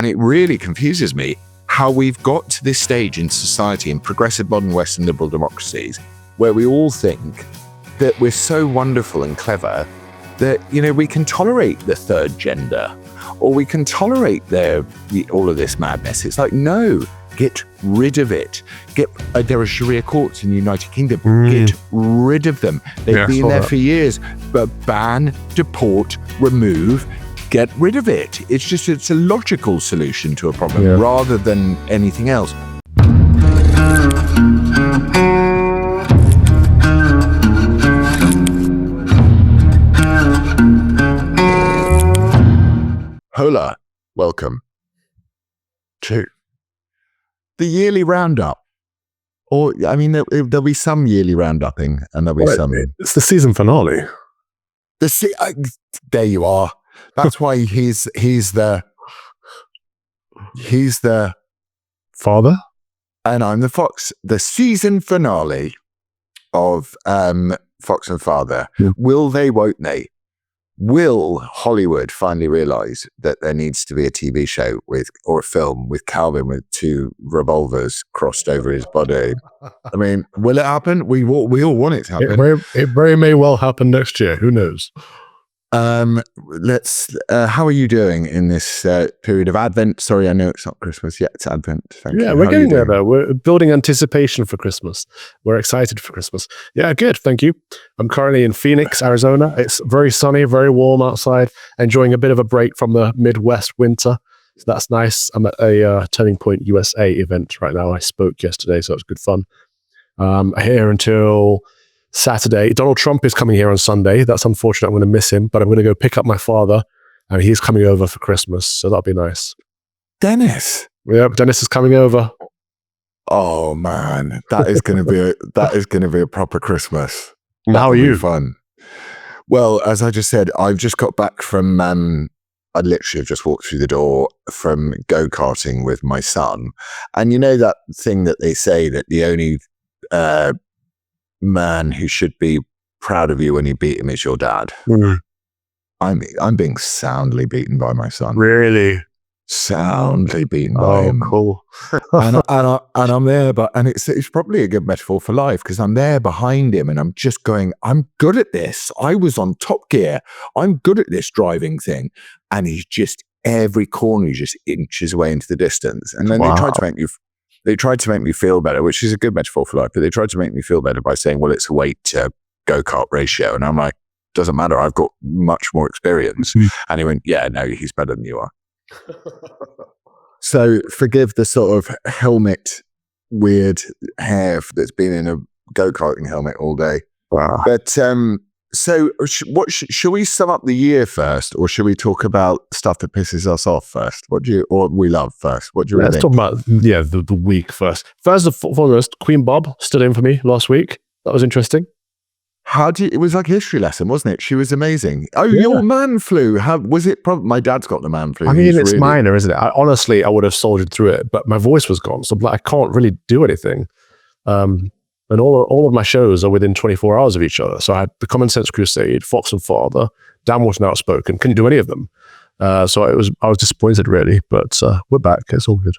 And it really confuses me how we've got to this stage in society, in progressive modern Western liberal democracies, where we all think that we're so wonderful and clever that, we can tolerate the third gender, or we can tolerate all of this madness. It's like, no, get rid of it. There are Sharia courts in the United Kingdom. Get rid of them. They've been there for years. But ban, deport, remove, get rid of it. It's a logical solution to a problem rather than anything else. Hola, welcome to the yearly roundup. Or, there'll be some yearly roundupping, and there'll be some. It's the season finale. There you are. That's why he's the father, and I'm the fox. The season finale of Fox and Father. Will they? Won't they? Will Hollywood finally realize that there needs to be a TV show or a film with Calvin with two revolvers crossed over his body? Will it happen? We all want it to happen. It very may well happen next year. Who knows? How are you doing in this period of Advent? Sorry, I know it's not Christmas yet. It's Advent. Thank you. We're getting there though. We're building anticipation for Christmas. We're excited for Christmas. Yeah, good. Thank you. I'm currently in Phoenix, Arizona. It's very sunny, very warm outside. Enjoying a bit of a break from the Midwest winter. So that's nice. I'm at a Turning Point USA event right now. I spoke yesterday, so it was good fun. Here until Saturday. Donald Trump is coming here on Sunday. That's unfortunate. I'm going to miss him, but I'm going to go pick up my father, and he's coming over for Christmas, so that'll be nice. Dennis. Yep, Dennis is coming over. Oh man, that is going to be a proper Christmas. How are you? Fun. Well, as I just said, I've just got back from. I literally have just walked through the door from go-karting with my son, and you know that thing that they say that the only man who should be proud of you when you beat him is your dad. I'm being soundly beaten by my son. Really? Soundly beaten by him. Oh, cool. and I'm there, and it's probably a good metaphor for life, because I'm there behind him and I'm just going, I'm good at this. I was on Top Gear. I'm good at this driving thing. And he's just, every corner he just inches away into the distance. And then they tried to make me feel better, which is a good metaphor for life, but they tried to make me feel better by saying, well, it's a weight to go-kart ratio. And I'm like, doesn't matter. I've got much more experience. And he went, yeah, no, he's better than you are. So forgive the sort of helmet, weird hair that's been in a go-karting helmet all day. Wow. But so should we sum up the year first, or should we talk about stuff that pisses us off first? Or we love first? What do you Let's think? talk about the week first. First and foremost, Queen Bob stood in for me last week. That was interesting. It was like a history lesson, wasn't it? She was amazing. Oh, your man flu. How was it? My dad's got the man flu. It's minor, isn't it? Honestly, I would have soldiered through it, but my voice was gone, so I can't really do anything. And all of my shows are within 24 hours of each other. So I had the Common Sense Crusade, Fox and Father. Dan wasn't outspoken, couldn't do any of them. So I was disappointed, really. But we're back. It's all good.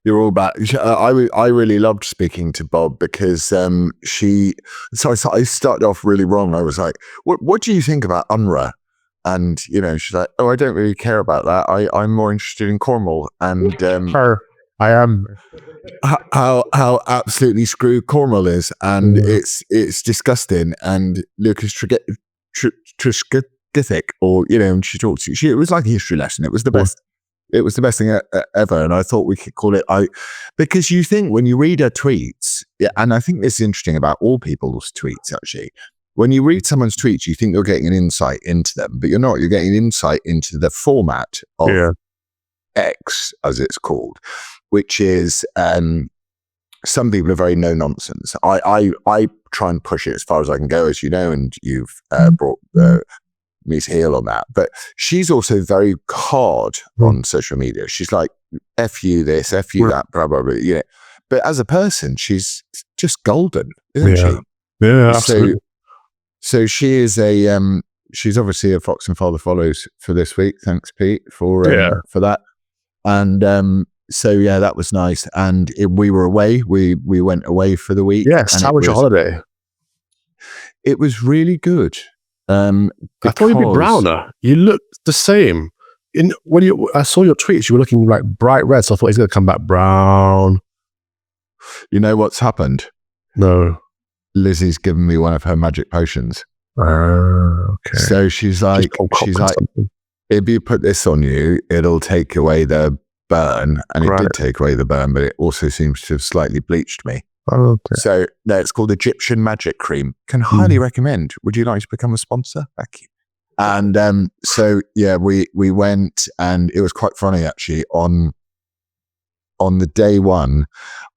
You're all back. I really loved speaking to Bob, because So I started off really wrong. I was like, "What do you think about UNRWA?" And she's like, "Oh, I don't really care about that. I'm more interested in Cornwall." And I am. How absolutely screwed Cornwall is, and it's disgusting. And Lucas Trishkithik, or and she talked to you. It was like a history lesson. It was the best. It was the best thing ever, and I thought we could call it. Because you think when you read her tweets, and I think this is interesting about all people's tweets. Actually, when you read someone's tweets, you think you're getting an insight into them, but you're not. You're getting an insight into the format of X, as it's called, which is some people are very no nonsense. I try and push it as far as I can go, as you know, and you've brought Mies Heel on that. But she's also very hard on social media. She's like, F you this, F you that, blah, blah, blah. But as a person, she's just golden, isn't she? Yeah, absolutely. So she is she's obviously a Fox and Father follows for this week. Thanks, Pete, for that. And so yeah, that was nice. And we were away. We went away for the week. Yes. and How was your holiday? It was really good. I thought you'd be browner. You look the same. I saw your tweets. You were looking like bright red. So I thought he's going to come back brown. You know what's happened? No. Lizzie's given me one of her magic potions. Okay. So she's like, if you put this on you, it'll take away the burn. And it did take away the burn, but it also seems to have slightly bleached me. Okay. So no, it's called Egyptian Magic Cream. Can highly recommend. Would you like to become a sponsor? Thank you. And so yeah, we went, and it was quite funny actually. On the day one,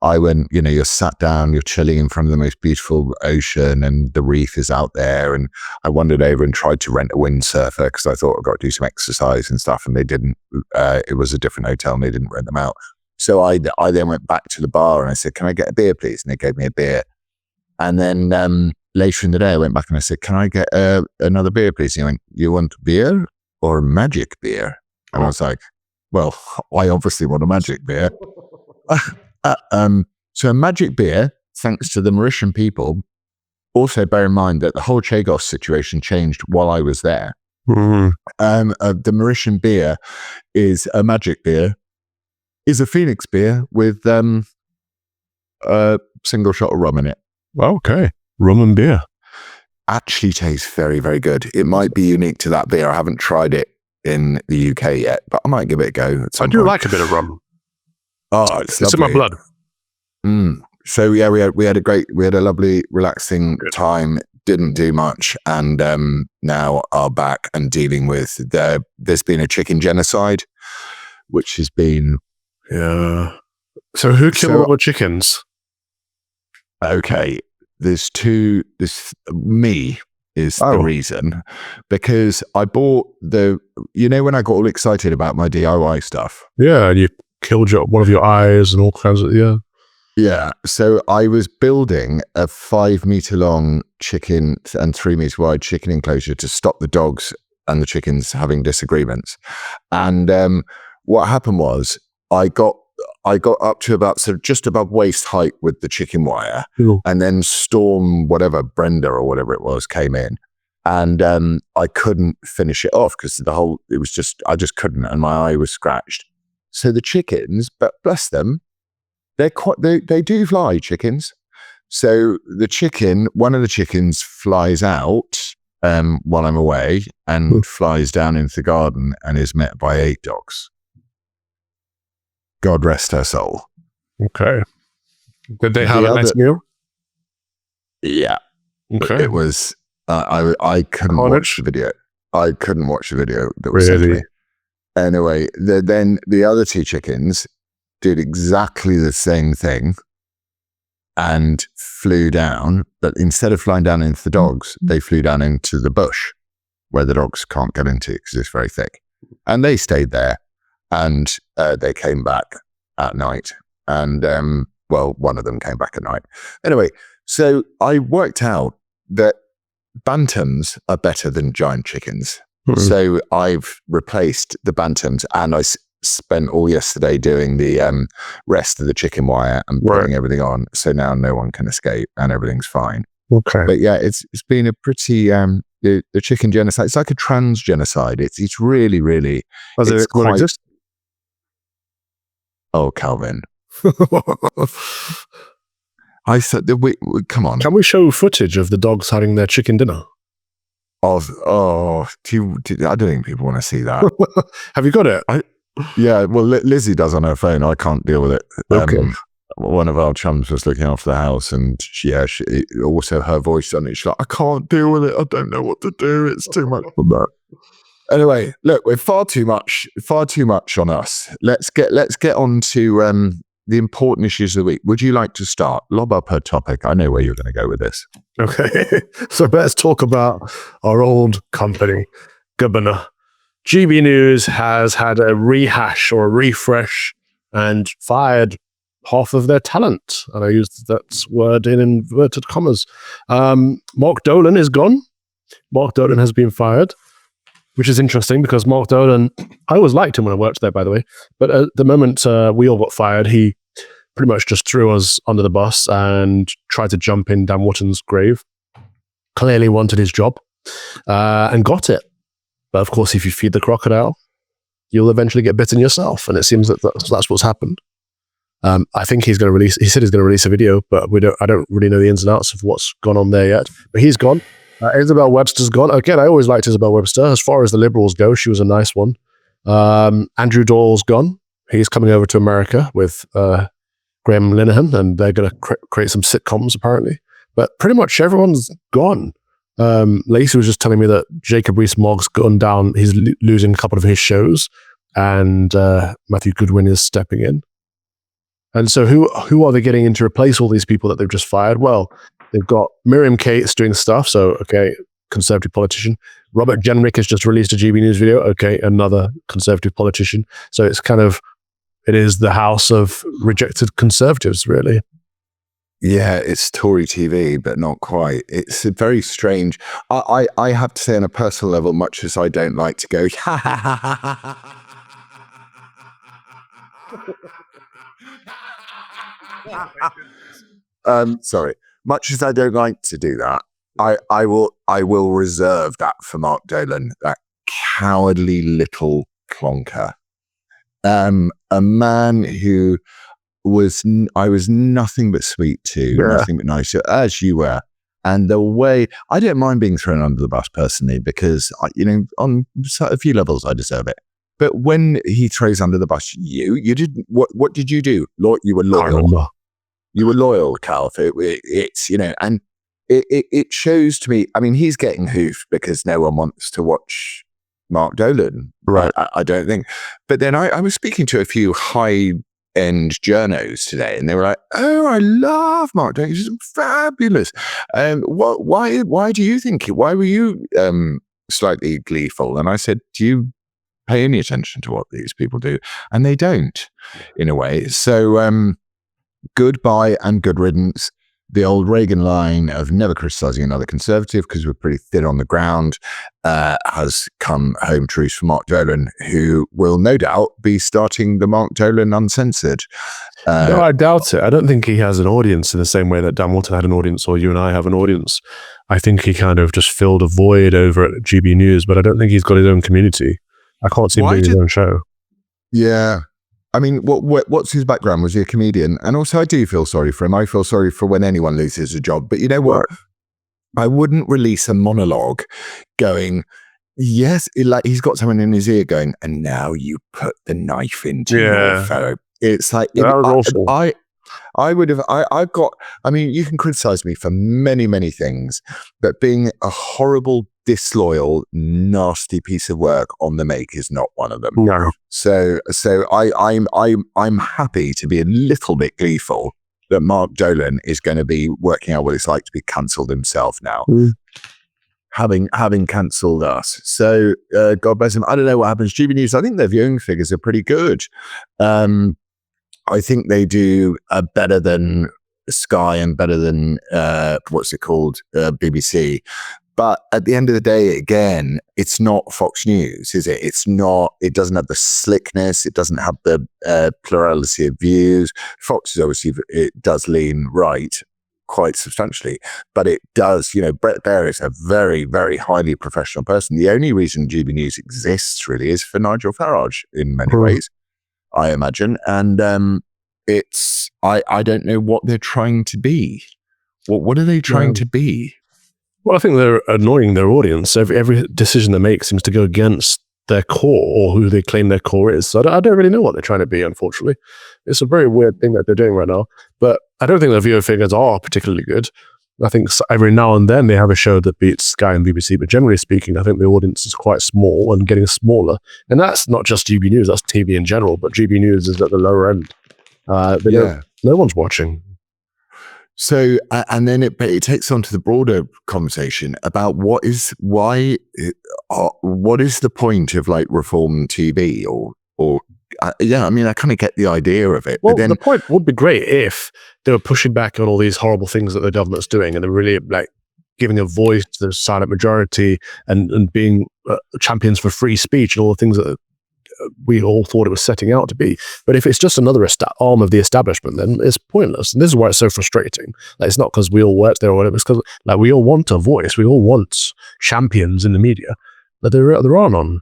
I went, you're sat down, you're chilling in front of the most beautiful ocean, and the reef is out there. And I wandered over and tried to rent a windsurfer because I thought I've got to do some exercise and stuff. And they didn't, it was a different hotel and they didn't rent them out. So I then went back to the bar and I said, can I get a beer, please? And they gave me a beer. And then later in the day, I went back and I said, can I get another beer, please? And he went, you want beer or magic beer? And I was like, well, I obviously want a magic beer. So a magic beer, thanks to the Mauritian people. Also bear in mind that the whole Chagos situation changed while I was there. The Mauritian beer is a magic beer, is a Phoenix beer with a single shot of rum in it. Okay. Rum and beer. Actually tastes very, very good. It might be unique to that beer. I haven't tried it in the UK yet, but I might give it a go at some point. I do like a bit of rum. Oh, it's in my blood. So yeah, we had a lovely, relaxing time. Didn't do much, and now are back and dealing with there's been a chicken genocide, which has been So who killed all the chickens? Okay, there's two. Me is the reason, because I bought when I got all excited about my DIY stuff. Yeah, and you killed one of your eyes and all kinds of Yeah, so I was building a 5 meter long chicken and 3 meter wide chicken enclosure to stop the dogs and the chickens having disagreements. And what happened was I got up to about sort of just above waist height with the chicken wire, and then Brenda or whatever it was came in, and I couldn't finish it off because I just couldn't, and my eye was scratched. So the chickens, but bless them, they do fly, chickens. So one of the chickens flies out while I'm away and flies down into the garden and is met by 8 dogs. God rest her soul. Okay. Did they have a nice meal? Yeah. Okay. It was, I couldn't watch the video. I couldn't watch the video that was sent to me. Anyway, then the other 2 chickens did exactly the same thing and flew down, but instead of flying down into the dogs, they flew down into the bush where the dogs can't get into because it's very thick. And they stayed there, and they came back at night. And, one of them came back at night. Anyway, so I worked out that bantams are better than giant chickens. So I've replaced the bantams, and I spent all yesterday doing the rest of the chicken wire and putting everything on. So now no one can escape and everything's fine. Okay. But yeah, it's been a pretty the chicken genocide. It's like a trans genocide. It's really, really. Does it exist? Oh, Calvin. I said that come on. Can we show footage of the dogs having their chicken dinner? I don't think people want to see that. Have you got it? Yeah, well, Lizzie does on her phone. I can't deal with it. Okay. One of our chums was looking after the house, and she also her voice on it. She's like, I can't deal with it. I don't know what to do. It's too much for that. Anyway, look, we're far too much on us. Let's get on to the important issues of the week. Would you like to start? Lob up her topic. I know where you're going to go with this. Okay. So let's talk about our old company, Governor. GB News has had a rehash or a refresh and fired half of their talent. And I used that word in inverted commas. Mark Dolan is gone. Mark Dolan has been fired. which is interesting because Mark Dolan, I always liked him when I worked there, by the way. But at the moment we all got fired, he pretty much just threw us under the bus and tried to jump in Dan Wootton's grave. Clearly wanted his job and got it. But of course, if you feed the crocodile, you'll eventually get bitten yourself. And it seems that that's what's happened. I think he said he's going to release a video, but I don't really know the ins and outs of what's gone on there yet. But he's gone. Isabel Webster's gone. Again, I always liked Isabel Webster. As far as the Liberals go, she was a nice one. Andrew Doyle's gone. He's coming over to America with Graham Linehan, and they're going to create some sitcoms, apparently. But pretty much everyone's gone. Lacey was just telling me that Jacob Rees-Mogg's gone down. He's losing a couple of his shows, and Matthew Goodwin is stepping in. And so who are they getting in to replace all these people that they've just fired? Well, they've got Miriam Cates doing stuff. So, okay, conservative politician. Robert Jenrick has just released a GB News video. Okay, another conservative politician. So it's it is the house of rejected conservatives, really. Yeah, it's Tory TV, but not quite. It's very strange. I have to say on a personal level, much as I don't like to go, sorry. Much as I don't like to do that, I will reserve that for Mark Dolan, that cowardly little plonker. A man who I was nothing but sweet to, nothing but nice to, as you were. And the way, I don't mind being thrown under the bus personally, because, on a few levels I deserve it. But when he throws under the bus, you didn't, what did you do? You were loyal. You were loyal, Cal. It's, and it shows to me, I mean, he's getting hoofed because no one wants to watch Mark Dolan. Right. I don't think. But then I was speaking to a few high-end journos today, and they were like, "Oh, I love Mark Dolan. He's fabulous." Why do you think? Why were you slightly gleeful? And I said, "Do you pay any attention to what these people do?" And they don't, in a way. So goodbye and good riddance. The old Reagan line of never criticizing another conservative because we're pretty thin on the ground has come home truth for Mark Dolan, who will no doubt be starting the Mark Dolan Uncensored. No, I doubt it. I don't think he has an audience in the same way that Dan Wootton had an audience or you and I have an audience. I think he kind of just filled a void over at GB News, but I don't think he's got his own community. I can't see him doing his own show. Yeah. I mean, what's his background? Was he a comedian? And also, I do feel sorry for him. I feel sorry for when anyone loses a job. But you know what? I wouldn't release a monologue going, yes, like he's got someone in his ear going, and now you put the knife into your fellow. It's like, I would have, I've got, I mean, you can criticize me for many, many things, but being a horrible, disloyal, nasty piece of work on the make is not one of them. No. So I'm happy to be a little bit gleeful that Mark Dolan is going to be working out what it's like to be cancelled himself now, having cancelled us. So God bless him. I don't know what happens. GB News, I think their viewing figures are pretty good. I think they do better than Sky and better than BBC. But at the end of the day, again, it's not Fox News, is it? It's not, it doesn't have the slickness. It doesn't have the plurality of views. Fox is obviously, it does lean right quite substantially, but it does, Brett Baer is a very, very highly professional person. The only reason GB News exists really is for Nigel Farage in many ways, I imagine. And I don't know what they're trying to be. What are they trying to be? Well, I think they're annoying their audience. Every decision they make seems to go against their core or who they claim their core is. So I don't really know what they're trying to be, unfortunately. It's a very weird thing that they're doing right now. But I don't think their viewer figures are particularly good. I think every now and then they have a show that beats Sky and BBC, but generally speaking, I think the audience is quite small and getting smaller. And that's not just GB News, that's TV in general, but GB News is at the lower end. No one's watching. So, and then it takes on to the broader conversation about what is the point of like reform TV or I mean, I kind of get the idea of it. Well, but then the point would be great if they were pushing back on all these horrible things that the government's doing and they're really like giving a voice to the silent majority and being champions for free speech and all the things that we all thought it was setting out to be. But if it's just another arm of the establishment, then it's pointless. And this is why it's so frustrating. Like, it's not because we all work there or whatever. It's because like we all want a voice. We all want champions in the media, but there are none.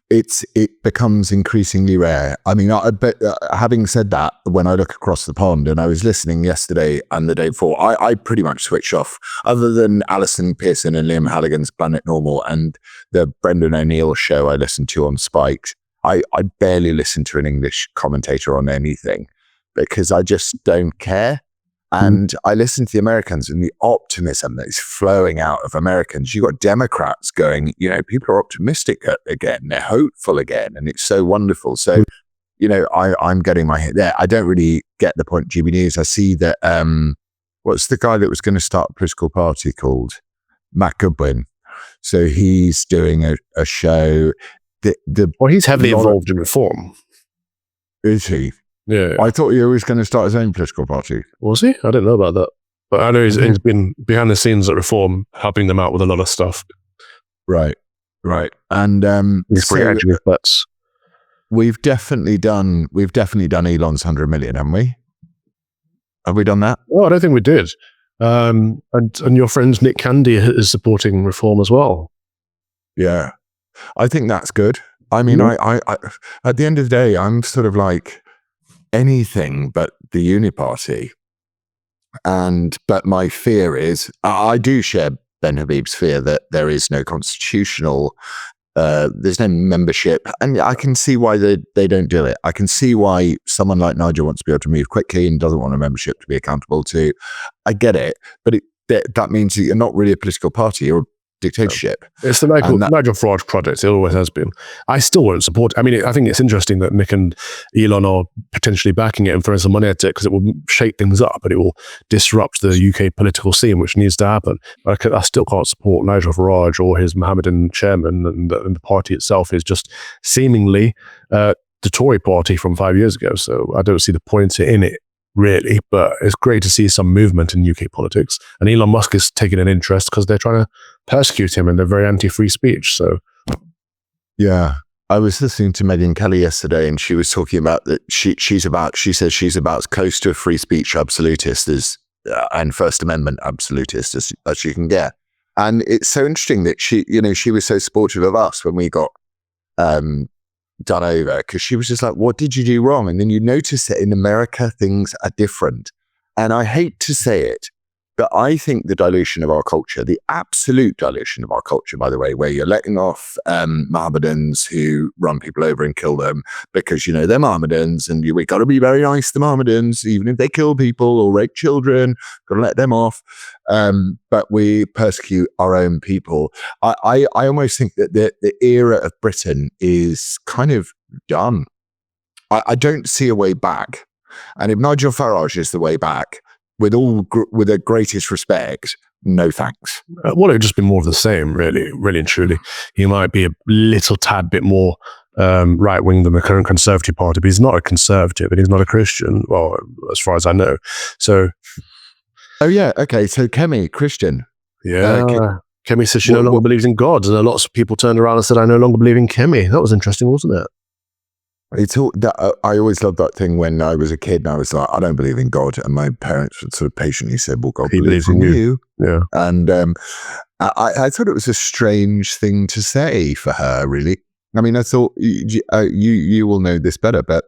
It becomes increasingly rare. I mean, but having said that, when I look across the pond, and I was listening yesterday and the day before, I pretty much switch off. Other than Alison Pearson and Liam Halligan's Planet Normal and the Brendan O'Neill show I listen to on Spiked, I barely listen to an English commentator on anything because I just don't care. And I listen to the Americans and the optimism that is flowing out of Americans. You've got Democrats going, people are optimistic again. They're hopeful again. And it's so wonderful. So, I'm getting my head there. I don't really get the point of GB News. I see that, what's the guy that was going to start a political party called? Matt Goodwin. So he's doing a show. Well, he's heavily involved in reform. Is he? Yeah. I thought he was going to start his own political party. Was he? I didn't know about that. But I know he's been behind the scenes at Reform, helping them out with a lot of stuff. Right. And he's pretty edgy with bets. We've definitely done Elon's 100 million, haven't we? Have we done that? Well, I don't think we did. And your friend Nick Candy is supporting Reform as well. Yeah. I think that's good. I mean, I at the end of the day, I'm sort of like anything but the uniparty. But my fear is, I do share Ben Habib's fear that there is no constitutional, there's no membership. And I can see why they don't do it. I can see why someone like Nigel wants to be able to move quickly and doesn't want a membership to be accountable to. I get it. But that means that you're not really a political party. You're a dictatorship. It's the Nigel Farage project. It always has been. I still won't support it. I mean, I think it's interesting that Nick and Elon are potentially backing it and throwing some money at it because it will shake things up and it will disrupt the UK political scene, which needs to happen. But I still can't support Nigel Farage or his Mohammedan chairman, and the party itself is just seemingly the Tory party from 5 years ago. So I don't see the point in it, really, but it's great to see some movement in UK politics. And Elon Musk is taking an interest because they're trying to persecute him and they're very anti-free speech. So, yeah, I was listening to Megyn Kelly yesterday, and she was talking about that. She says she's about as close to a free speech absolutist and First Amendment absolutist as you can get. And it's so interesting that she was so supportive of us when we got done over, because she was just like, what did you do wrong? And then you notice that in America things are different. And I hate to say it, but I think the dilution of our culture, the absolute dilution of our culture, by the way, where you're letting off Mohammedans who run people over and kill them because they're Mohammedans, and we got to be very nice to Mohammedans, even if they kill people or rape children, got to let them off. But we persecute our own people. I almost think that the era of Britain is kind of done. I don't see a way back. And if Nigel Farage is the way back, with the greatest respect, no thanks. Well, it would just be more of the same, really and truly. He might be a little tad bit more right-wing than the current Conservative Party, but he's not a Conservative and he's not a Christian, well, as far as I know. So... Oh, yeah. Okay. So Kemi, Christian. Yeah. Kemi says she no longer believes in God. And lots of people turned around and said, I no longer believe in Kemi. That was interesting, wasn't it? I always loved that thing when I was a kid and I was like, I don't believe in God. And my parents would sort of patiently say, well, God believes in you. Yeah. And I thought it was a strange thing to say for her, really. I mean, I thought you will know this better, but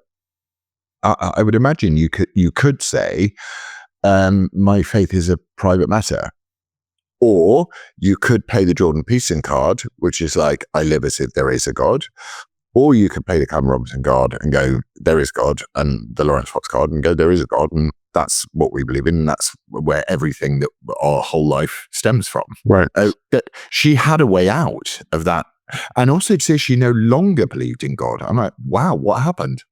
I would imagine you could say, my faith is a private matter. Or you could play the Jordan Peterson card, which is like, I live as if there is a God. Or you could play the Cam Robinson card and go, there is God, and the Laurence Fox card and go, there is a God, and that's what we believe in, and that's where everything that our whole life stems from. Right. But she had a way out of that. And also to say she no longer believed in God. I'm like, wow, what happened?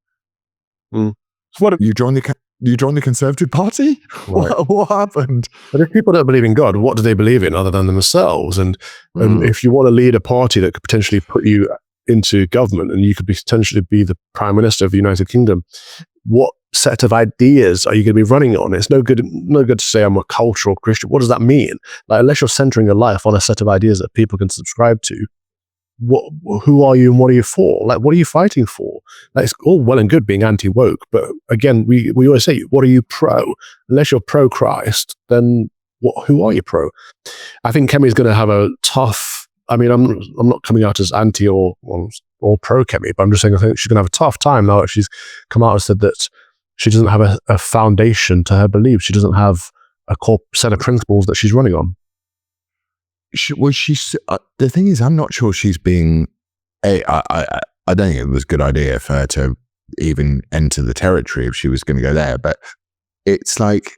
What you joined the Conservative Party? Right. What happened? But if people don't believe in God, what do they believe in other than themselves? And if you want to lead a party that could potentially put you into government and you could potentially be the Prime Minister of the United Kingdom, what set of ideas are you going to be running on? It's no good to say I'm a cultural Christian. What does that mean? Like, unless you're centering your life on a set of ideas that people can subscribe to, who are you and what are you for? Like, what are you fighting for? Like, it's all well and good being anti-woke, but again, we always say, what are you pro? Unless you're pro-Christ, then who are you pro? I think Kemi's going to have a tough, I mean, I'm not coming out as anti or pro Kemi, but I'm just saying I think she's going to have a tough time now that she's come out and said that she doesn't have a foundation to her beliefs. She doesn't have a core set of principles that she's running on. The thing is, I'm not sure she's being. I don't think it was a good idea for her to even enter the territory if she was going to go there. But it's like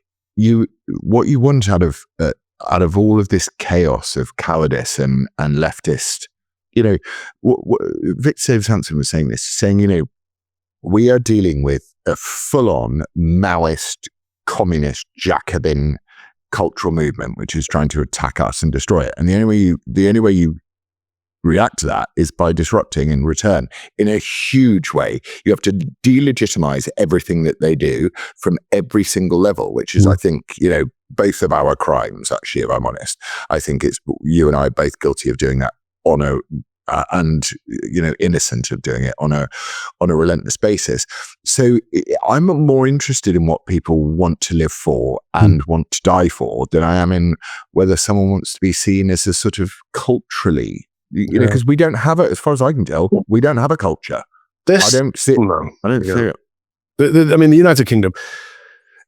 what you want out of all of this chaos of cowardice and leftist. Victor Hansen was saying this, saying, we are dealing with a full-on Maoist, communist, Jacobin cultural movement which is trying to attack us and destroy it, and the only way you react to that is by disrupting in return in a huge way. You have to delegitimize everything that they do from every single level, which is I think both of our crimes, actually, if I'm honest. I think it's you and I are both guilty of doing that on a and innocent of doing it on a relentless basis. So I'm more interested in what people want to live for and want to die for than I am in whether someone wants to be seen as a sort of culturally, because we don't have it, as far as I can tell, we don't have a culture. I don't see it. I don't see it. I mean, the United Kingdom,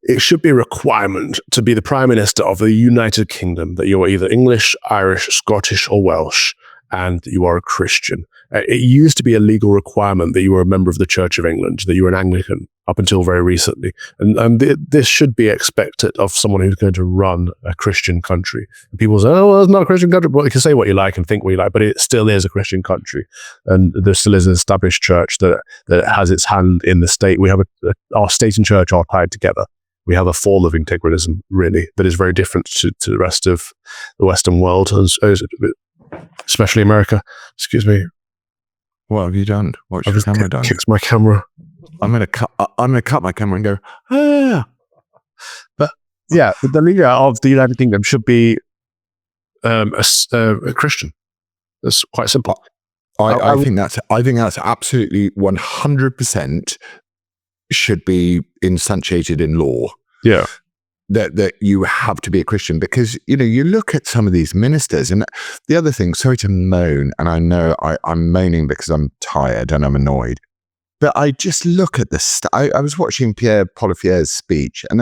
it should be a requirement to be the Prime Minister of the United Kingdom that you are either English, Irish, Scottish, or Welsh, and you are a Christian. It used to be a legal requirement that you were a member of the Church of England, that you were an Anglican up until very recently. And this should be expected of someone who's going to run a Christian country. And people say, oh, well, it's not a Christian country. Well, you can say what you like and think what you like, but it still is a Christian country. And there still is an established church that has its hand in the state. We have our state and church are tied together. We have a form of integralism, really, that is very different to the rest of the Western world, especially America. Excuse me. What have you done? What's your camera done? Kicked my camera. I'm gonna cut my camera and go. Ah. But yeah, the leader of the United Kingdom should be a Christian. That's quite simple. I think that's absolutely 100% should be instantiated in law. Yeah. That you have to be a Christian, because you look at some of these ministers, and the other thing, sorry to moan, and I know I'm moaning because I'm tired and I'm annoyed, but I just look at I was watching Pierre Poilievre's speech, and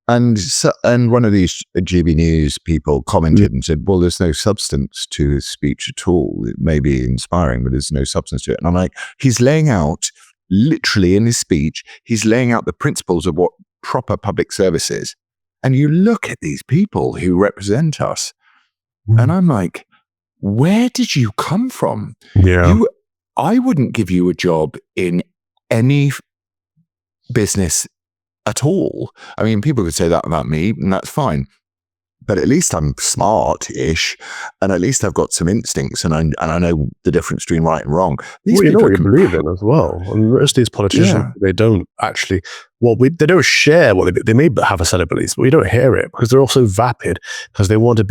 one of these GB News people commented and said, well, there's no substance to his speech at all. It may be inspiring, but there's no substance to it. And I'm like, he's laying out, literally in his speech, he's laying out the principles of what proper public services. And you look at these people who represent us, and I'm like, where did you come from? Yeah. I wouldn't give you a job in any business at all. I mean, people could say that about me, and that's fine. But at least I'm smart-ish, and at least I've got some instincts, and I know the difference between right and wrong. You know what you believe in as well. And the rest of these politicians, they don't actually. They don't share what they may have a set of beliefs, but we don't hear it because they're all so vapid. Because they want to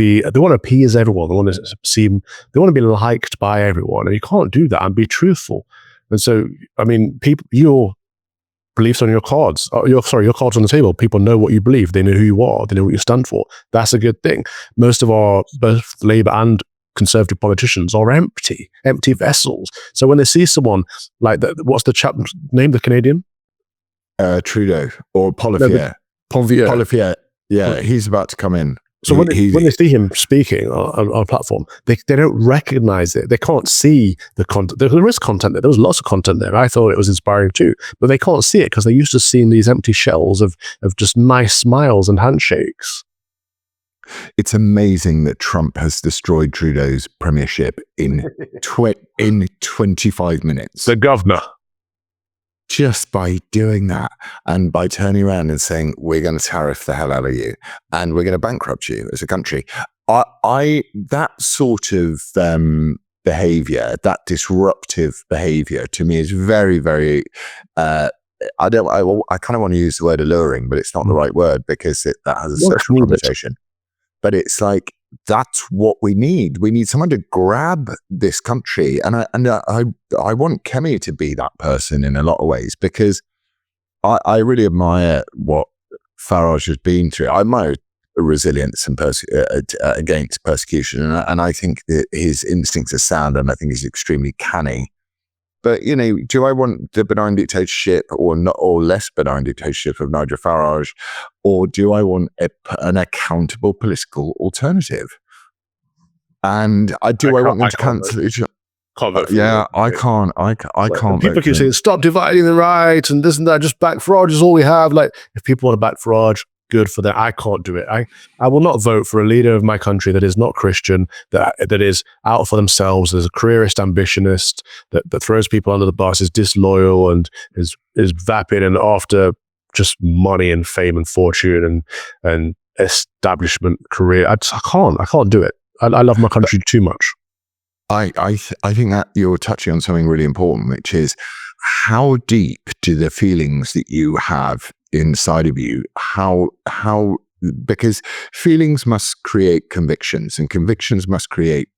appease everyone. They want to be liked by everyone, and you can't do that and be truthful. And so, I mean, your beliefs on your cards, your cards on the table. People know what you believe. They know who you are. They know what you stand for. That's a good thing. Most of our both Labour and Conservative politicians are empty vessels. So when they see someone like that, what's the chap name? The Canadian? Trudeau or Poilievre. Poilievre. Yeah, he's about to come in. So when they see him speaking on a platform, they don't recognize it. They can't see the content. There is content there. There was lots of content there. I thought it was inspiring too, but they can't see it because they're used to seeing these empty shells of just nice smiles and handshakes. It's amazing that Trump has destroyed Trudeau's premiership in 25 minutes. The governor. Just by doing that and by turning around and saying, we're going to tariff the hell out of you and we're going to bankrupt you as a country. That sort of behavior, that disruptive behavior to me is very, very I kind of want to use the word alluring, but it's not the right word because that has a social connotation. But it's like, that's what we need. We need someone to grab this country. And I want Kemi to be that person in a lot of ways, because I really admire what Farage has been through. I admire resilience and against persecution. And I think that his instincts are sound, and I think he's extremely canny. But, you know, do I want the benign dictatorship or less benign dictatorship of Nigel Farage, or do I want an accountable political alternative? And I want them to cancel each other. I can't. People keep saying, stop dividing the right and this and that, just back Farage is all we have. Like, if people want to back Farage, good for them. I can't do it. I will not vote for a leader of my country that is not Christian, that is out for themselves, is a careerist, ambitionist, that throws people under the bus, is disloyal, and is vapid and after just money and fame and fortune and establishment career. I can't do it. I love my country too much. I think that you're touching on something really important, which is how deep do the feelings that you have inside of you, because feelings must create convictions, and convictions must create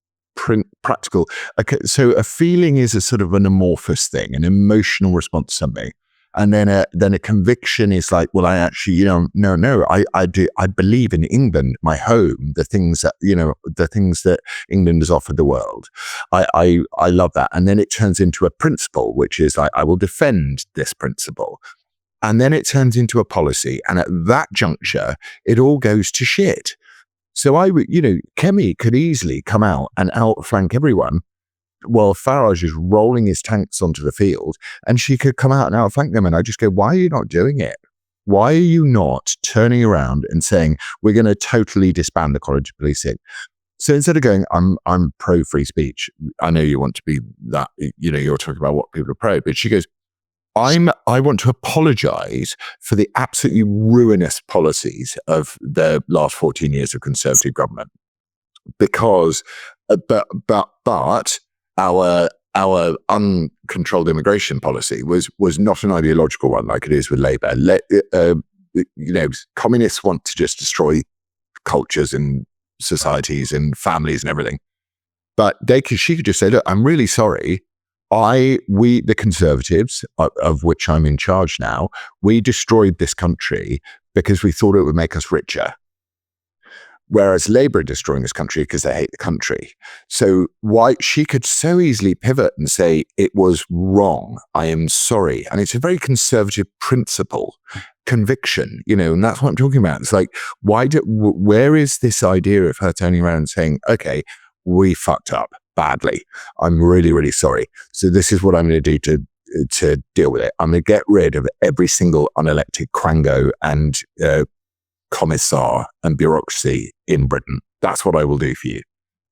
practical. Okay, so a feeling is a sort of an amorphous thing, an emotional response to something. And then a conviction is like, well, I actually, I believe in England, my home, the things that England has offered the world. I love that. And then it turns into a principle, which is like, I will defend this principle. And then it turns into a policy. And at that juncture, it all goes to shit. So Kemi could easily come out and outflank everyone while Farage is rolling his tanks onto the field, and she could come out and outflank them. And I just go, why are you not doing it? Why are you not turning around and saying, we're going to totally disband the College of Policing? So instead of going, I'm pro free speech. I know you want to be that, you're talking about what people are pro, but she goes, I want to apologize for the absolutely ruinous policies of the last 14 years of Conservative government, because, but our uncontrolled immigration policy was not an ideological one like it is with Labour. Communists want to just destroy cultures and societies and families and everything. But she could just say, look, I'm really sorry. We, the Conservatives, of which I'm in charge now, we destroyed this country because we thought it would make us richer. Whereas Labour are destroying this country because they hate the country. So why she could so easily pivot and say, it was wrong, I am sorry. And it's a very conservative principle, conviction, and that's what I'm talking about. It's like, where is this idea of her turning around and saying, okay, we fucked up badly. I'm really, really sorry. So this is what I'm going to do to deal with it. I'm going to get rid of every single unelected Quango and commissar and bureaucracy in Britain. That's what I will do for you.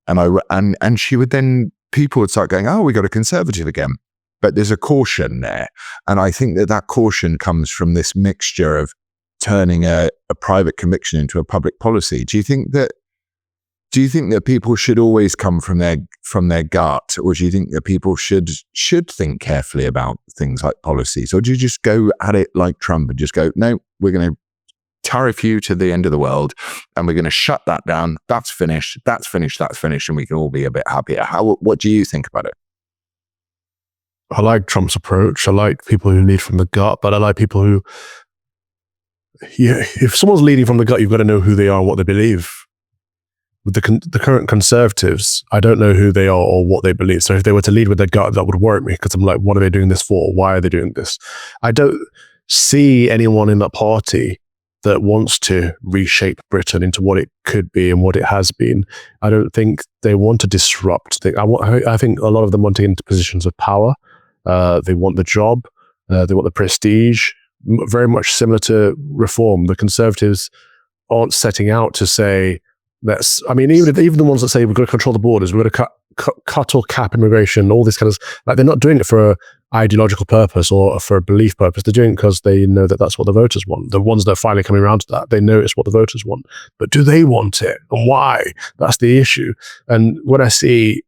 And she would then, people would start going, oh, we got a Conservative again. But there's a caution there. And I think that caution comes from this mixture of turning a private conviction into a public policy. Do you think that people should always come from their gut, or do you think that people should think carefully about things like policies? Or do you just go at it like Trump and just go, no, we're going to tariff you to the end of the world, and we're going to shut that down. That's finished, and we can all be a bit happier. What do you think about it? I like Trump's approach. I like people who lead from the gut, but I like people who, if someone's leading from the gut, you've got to know who they are and what they believe. With the current Conservatives, I don't know who they are or what they believe. So if they were to lead with their gut, that would worry me, because I'm like, what are they doing this for? Why are they doing this? I don't see anyone in that party that wants to reshape Britain into what it could be and what it has been. I don't think they want to disrupt things. I think a lot of them want to get into positions of power. They want the job. They want the prestige. Very much similar to Reform. The Conservatives aren't setting out to say, even the ones that say we're going to control the borders, we're going to cut or cap immigration, all this kind of, like, they're not doing it for an ideological purpose or for a belief purpose. They're doing it because they know that that's what the voters want. The ones that are finally coming around to that, they know it's what the voters want. But do they want it? And why? That's the issue. And when I see,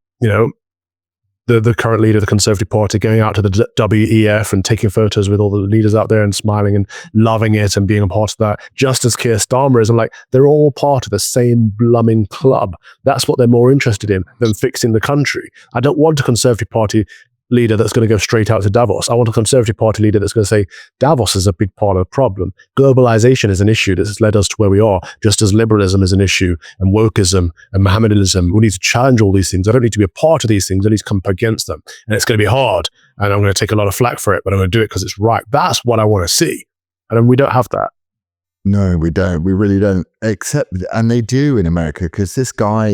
the current leader of the Conservative Party going out to the WEF and taking photos with all the leaders out there and smiling and loving it and being a part of that, just as Keir Starmer is. I'm like, they're all part of the same blooming club. That's what they're more interested in than fixing the country. I don't want a Conservative Party leader that's going to go straight out to Davos. I want a Conservative Party leader that's going to say Davos is a big part of the problem. Globalization is an issue that has led us to where we are, just as liberalism is an issue, and wokeism and Mohammedanism. We need to challenge all these things. I don't need to be a part of these things. I need to come up against them. And it's going to be hard. And I'm going to take a lot of flack for it, but I'm going to do it because it's right. That's what I want to see. And we don't have that. No, we don't. We really don't. Except, and they do in America, because this guy,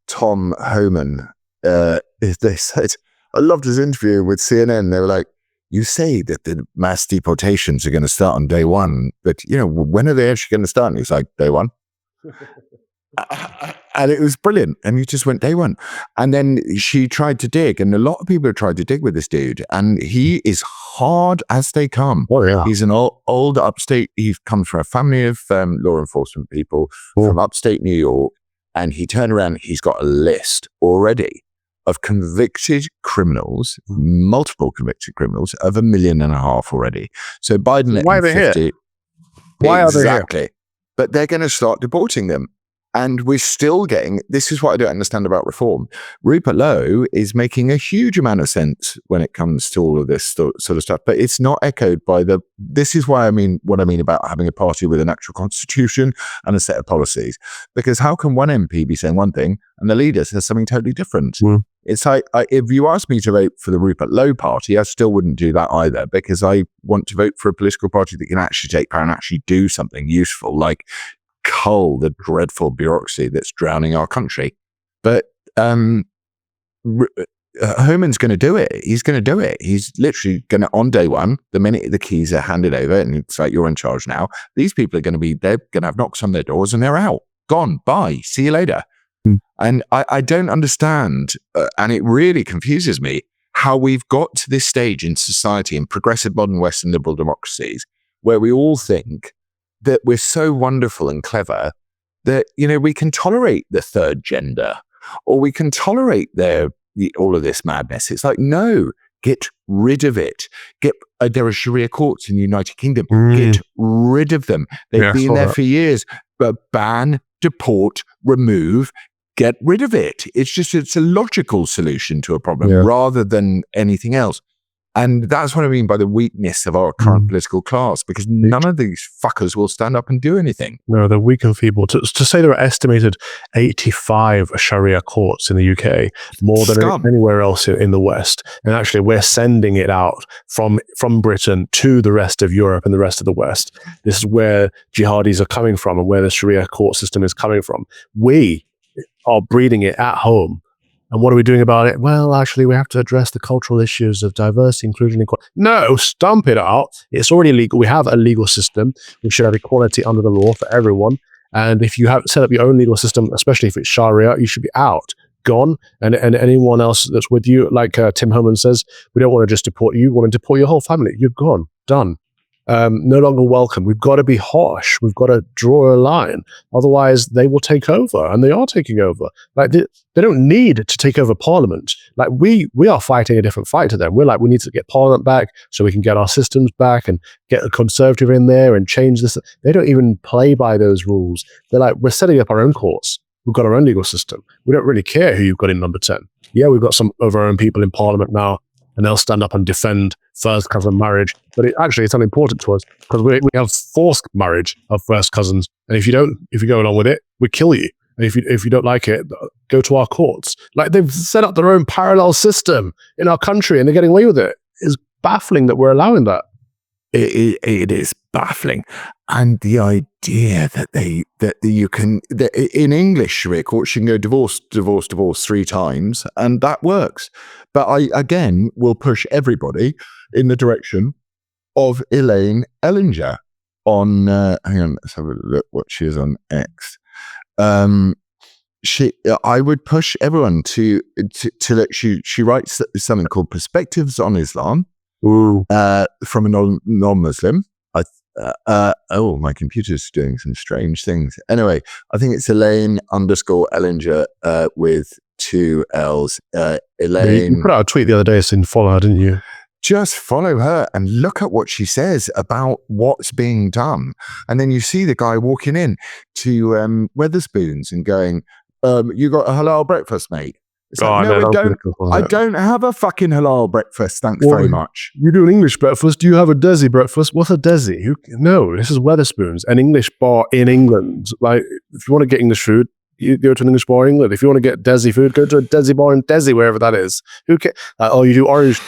Tom Homan, they said, I loved his interview with CNN. They were like, you say that the mass deportations are going to start on day one, but when are they actually going to start? And he's like, day one. And it was brilliant. And he just went day one. And then she tried to dig, and a lot of people have tried to dig with this dude, and he is hard as they come. Oh, yeah. He's an old upstate. He comes from a family of law enforcement people from upstate New York. And he turned around, he's got a list already of convicted criminals, multiple convicted criminals, of 1.5 million already. So Biden let Why are them they 50. here? Why are they here? Exactly. But they're going to start deporting them. And we're still getting, this is what I don't understand about reform. Rupert Lowe is making a huge amount of sense when it comes to all of this sort of stuff, but it's not echoed by this is why what I mean about having a party with an actual constitution and a set of policies. Because how can one MP be saying one thing and the leader says something totally different? It's like, if you asked me to vote for the Rupert Lowe party, I still wouldn't do that either, because I want to vote for a political party that can actually take power and actually do something useful, like cull the dreadful bureaucracy that's drowning our country. But Homan's going to do it. He's going to do it. He's literally going to, on day one, the minute the keys are handed over and it's like, you're in charge now, these people are going to they're going to have knocks on their doors and they're out. Gone. Bye. See you later. And I don't understand, and it really confuses me, how we've got to this stage in society, in progressive modern Western liberal democracies, where we all think that we're so wonderful and clever that, we can tolerate the third gender, or we can tolerate all of this madness. It's like, no, get rid of it. There are Sharia courts in the United Kingdom. Get rid of them. They've been there for years. But ban, deport, remove, get rid of it. It's a logical solution to a problem rather than anything else. And that's what I mean by the weakness of our current political class, because none of these fuckers will stand up and do anything. No, they're weak and feeble. To say there are estimated 85 Sharia courts in the UK, more than anywhere else in the West. And actually, we're sending it out from Britain to the rest of Europe and the rest of the West. This is where jihadis are coming from and where the Sharia court system is coming from. We are breeding it at home. And what are we doing about it? Well, actually, we have to address the cultural issues of diversity, inclusion, and equality. No, stump it out. It's already legal. We have a legal system. We should have equality under the law for everyone. And if you have set up your own legal system, especially if it's Sharia, you should be out, gone. And anyone else that's with you, like Tim Homan says, we don't want to just deport you. We want to deport your whole family. You're gone. Done. No longer welcome. We've got to be harsh. We've got to draw a line. Otherwise, they will take over, and they are taking over. Like they don't need to take over Parliament. Like we are fighting a different fight to them. We're like, we need to get Parliament back so we can get our systems back and get a Conservative in there and change this. They don't even play by those rules. They're like, we're setting up our own courts. We've got our own legal system. We don't really care who you've got in number 10. Yeah, we've got some of our own people in Parliament now, and they'll stand up and defend first cousin marriage. But it's unimportant to us because we have forced marriage of first cousins. And if you go along with it, we kill you. And if you don't like it, go to our courts. Like, they've set up their own parallel system in our country and they're getting away with it. It's baffling that we're allowing that. It is baffling. And the idea that you can, in English Sharia courts, you can go divorce 3 times, and that works. But I, again, will push everybody in the direction of Elaine Ellinger on, hang on, let's have a look what she is on X. I would push everyone to look. She writes something called Perspectives on Islam, from a non-Muslim. My computer's doing some strange things. Anyway, I think it's Elaine _Ellinger with 2 L's. You Elaine. put out a tweet the other day saying follow her, didn't you? Just follow her and look at what she says about what's being done. And then you see the guy walking in to Weatherspoons and going, you got a halal breakfast, mate? It's like, no, I don't have a fucking halal breakfast. Thanks very much. You do an English breakfast. Do you have a Desi breakfast? What's a Desi? No, this is Weatherspoons, an English bar in England. Like, if you want to get English food, you go to an English bar in England. If you want to get Desi food, go to a Desi bar in Desi, wherever that is. Who cares? You do orange.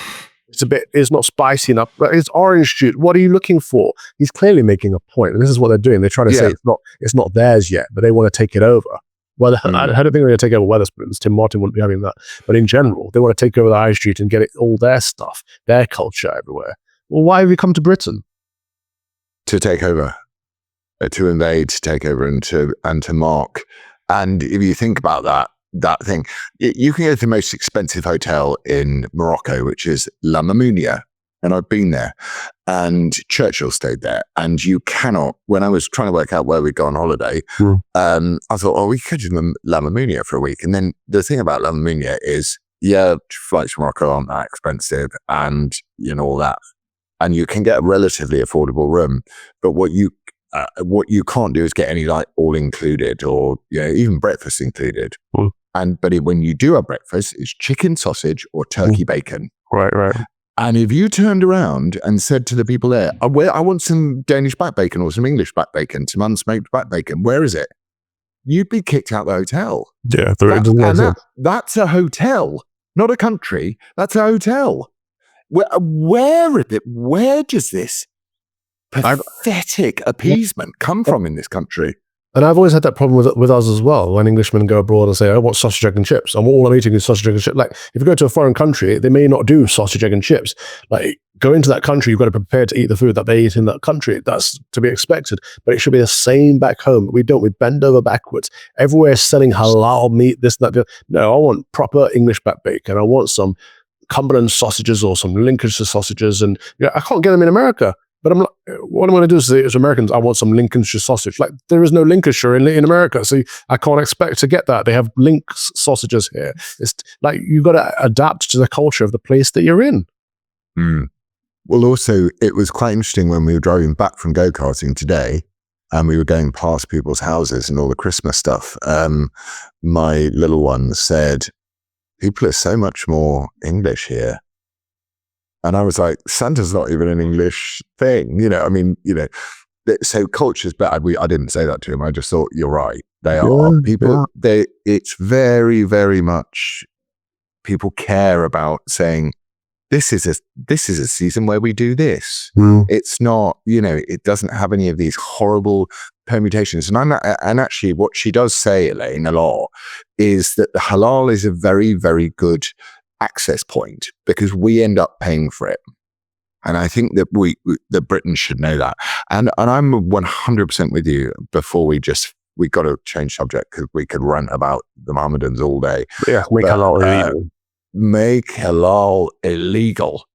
It's not spicy enough, but it's orange juice. What are you looking for? He's clearly making a point, and this is what they're doing. They're trying to say it's not theirs yet, but they want to take it over. Well, I don't think they're going to take over Weatherspoons. Tim Martin wouldn't be having that. But in general, they want to take over the high street and get it all their stuff, their culture everywhere. Well, why have you come to Britain? To take over, to invade, to take over, and to mark. And if you think about that thing, you can go to the most expensive hotel in Morocco, which is La Mamounia. And I've been there, and Churchill stayed there. And you cannot, when I was trying to work out where we'd go on holiday, I thought, we could do La Mamounia for a week. And then the thing about La Mamounia is, flights to Morocco aren't that expensive and, all that. And you can get a relatively affordable room. But what you can't do is get any like all included or, even breakfast included. But when you do have breakfast, it's chicken, sausage or turkey bacon. Right. And if you turned around and said to the people there, I want some Danish back bacon or some English back bacon, some unsmoked back bacon, where is it? You'd be kicked out of the hotel. Yeah, that's a hotel, not a country. That's a hotel. Where does this pathetic appeasement come from in this country? And I've always had that problem with us as well. When Englishmen go abroad and say, I want sausage, egg and chips. And all I'm eating is sausage, egg and chips. Like, if you go to a foreign country, they may not do sausage, egg and chips. Like, go into that country, you've got to prepare to eat the food that they eat in that country. That's to be expected. But it should be the same back home. We don't. We bend over backwards. Everywhere is selling halal meat, this, that. No, I want proper English back bacon. I want some Cumberland sausages or some Lincolnshire sausages. And I can't get them in America. But I'm like, what I'm going to do is say, as Americans, I want some Lincolnshire sausage. Like, there is no Lincolnshire in America, so I can't expect to get that. They have Lynx sausages here. It's like, you've got to adapt to the culture of the place that you're in. Well, also, it was quite interesting when we were driving back from go-karting today, and we were going past people's houses and all the Christmas stuff. My little one said, people are so much more English here. And I was like, Santa's not even an English thing. So culture's bad. I didn't say that to him. I just thought, you're right. They are. People, it's very, very much, people care about saying, this is a season where we do this. It's not, it doesn't have any of these horrible permutations. And actually what she does say, Elaine, a lot, is that the halal is a very, very good access point because we end up paying for it. And I think that that Britain should know that. And I'm 100% with you. Before we got to change subject because we could rant about the Mohammedans all day. Yeah, make halal illegal. Make halal illegal.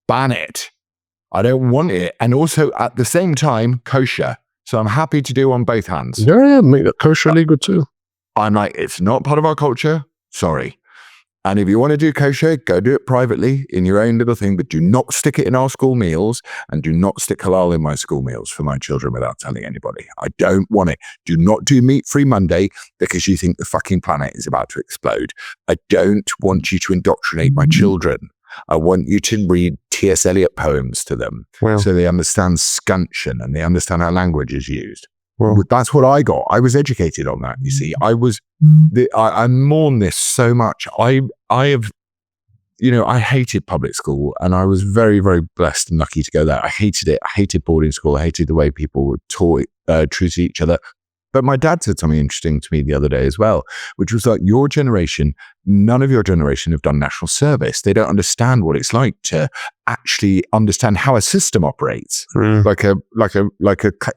Ban it. I don't want it. And also at the same time, kosher. So I'm happy to do on both hands. Yeah, make that kosher illegal too. I'm like, it's not part of our culture. Sorry. And if you want to do kosher, go do it privately in your own little thing, but do not stick it in our school meals and do not stick halal in my school meals for my children without telling anybody. I don't want it. Do not do meat-free Monday because you think the fucking planet is about to explode. I don't want you to indoctrinate my children. I want you to read T.S. Eliot poems to them so they understand scuncheon and they understand how language is used. Well, that's what I got. I was educated on that. You see, I mourn this so much. I hated public school, and I was very, very blessed and lucky to go there. I hated it. I hated boarding school. I hated the way people were taught true to each other. But my dad said something interesting to me the other day as well, which was like, your generation, none of your generation have done national service. They don't understand what it's like to actually understand how a system operates. Like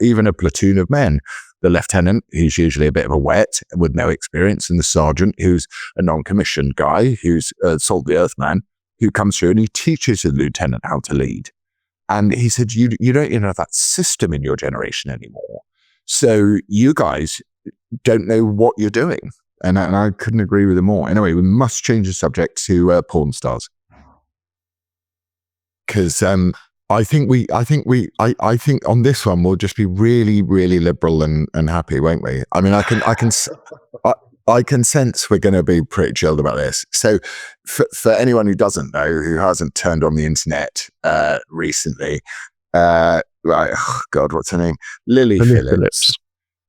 even a platoon of men. The lieutenant, who's usually a bit of a wet with no experience, and the sergeant, who's a non-commissioned guy, who's a salt the earth man, who comes through and he teaches the lieutenant how to lead. And he said, you don't even have that system in your generation anymore. So you guys don't know what you're doing. And I couldn't agree with him more. Anyway, we must change the subject to porn stars. Because I think on this one we'll just be really, really liberal and happy, won't we? I mean, I can sense we're going to be pretty chilled about this. So for anyone who doesn't know, who hasn't turned on the internet recently, right, oh God, what's her name? Lily Phillips.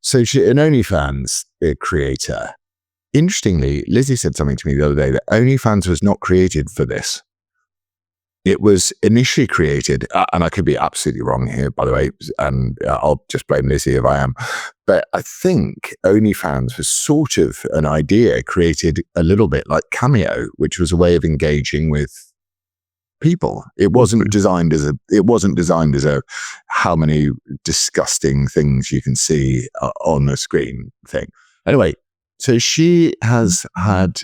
So she's an OnlyFans creator. Interestingly, Lizzie said something to me the other day that OnlyFans was not created for this. It was initially created, and I could be absolutely wrong here, by the way, and I'll just blame Lizzie if I am, but I think OnlyFans was sort of an idea created a little bit like Cameo, which was a way of engaging with people. It wasn't designed as a how many disgusting things you can see on the screen thing. Anyway, so she has had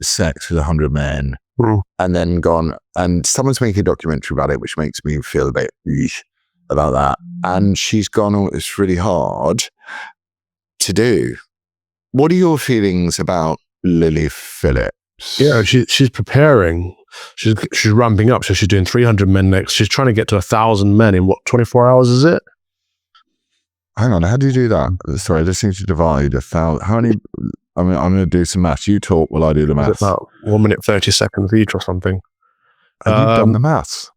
sex with 100 men and then gone, and someone's making a documentary about it, which makes me feel a bit about that. And she's gone, oh, it's really hard to do. What are your feelings about Lily Phillips? Yeah, she's preparing. She's ramping up. So she's doing 300 men next. She's trying to get to 1,000 men in what, 24 hours is it? Hang on, how do you do that? Sorry, I just need to divide 1,000. How many? I mean, I'm going to do some maths. You talk while I do the maths. About 1 minute 30 seconds each or something. Have you done the maths?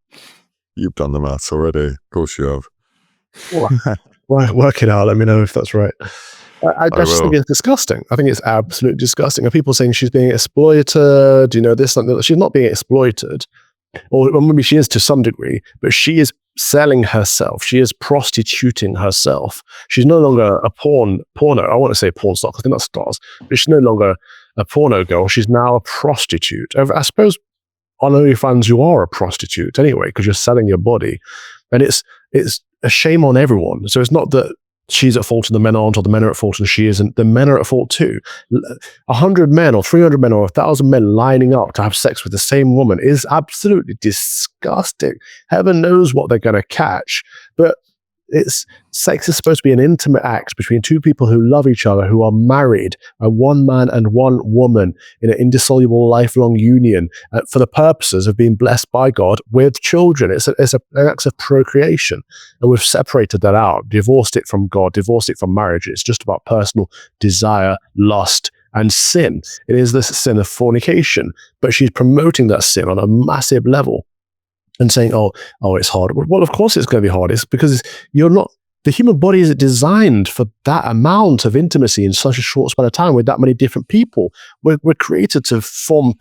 You've done the maths already. Of course you have. Work it out. Let me know if that's right. I just think it's disgusting. I think it's absolutely disgusting. Are people saying she's being exploited? You know, this, something. She's not being exploited. Or maybe she is to some degree, but she is selling herself. She is prostituting herself. She's no longer a porno. I want to say porn star because they're not stars, but she's no longer a porno girl. She's now a prostitute. I suppose on OnlyFans you are a prostitute anyway because you're selling your body, and it's a shame on everyone. So it's not that she's at fault and the men aren't, or the men are at fault and she isn't. The men are at fault too. 100 men or 300 men or 1,000 men lining up to have sex with the same woman is absolutely disgusting. Heaven knows what they're going to catch. But sex is supposed to be an intimate act between two people who love each other, who are married, a one man and one woman in an indissoluble lifelong union for the purposes of being blessed by God with children. It's an act of procreation. And we've separated that out, divorced it from God, divorced it from marriage. It's just about personal desire, lust, and sin. It is the sin of fornication, but she's promoting that sin on a massive level. And saying, oh, it's hard. Well, of course it's going to be hard. It's because the human body isn't designed for that amount of intimacy in such a short span of time with that many different people. We're created to form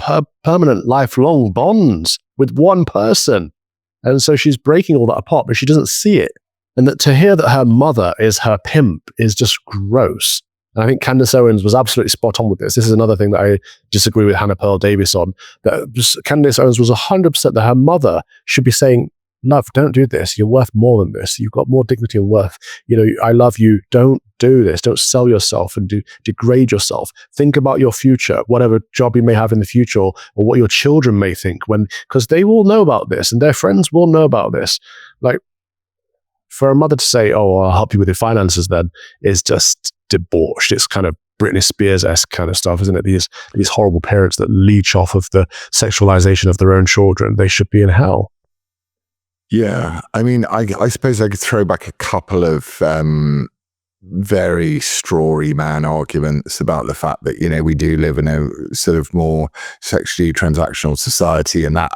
permanent, lifelong bonds with one person. And so she's breaking all that apart, but she doesn't see it. And that to hear that her mother is her pimp is just gross. And I think Candace Owens was absolutely spot on with this. This is another thing that I disagree with Hannah Pearl Davis on. That Candace Owens was 100% that her mother should be saying, love, don't do this. You're worth more than this. You've got more dignity and worth. You know, I love you. Don't do this. Don't sell yourself and degrade yourself. Think about your future, whatever job you may have in the future, or what your children may think, because they will know about this and their friends will know about this. Like, for a mother to say, oh, I'll help you with your finances then, is just debauched. It's kind of Britney Spears-esque kind of stuff, isn't it? These horrible parents that leech off of the sexualization of their own children. They should be in hell. Yeah. I mean, I suppose I could throw back a couple of very strawy man arguments about the fact that, you know, we do live in a sort of more sexually transactional society, and that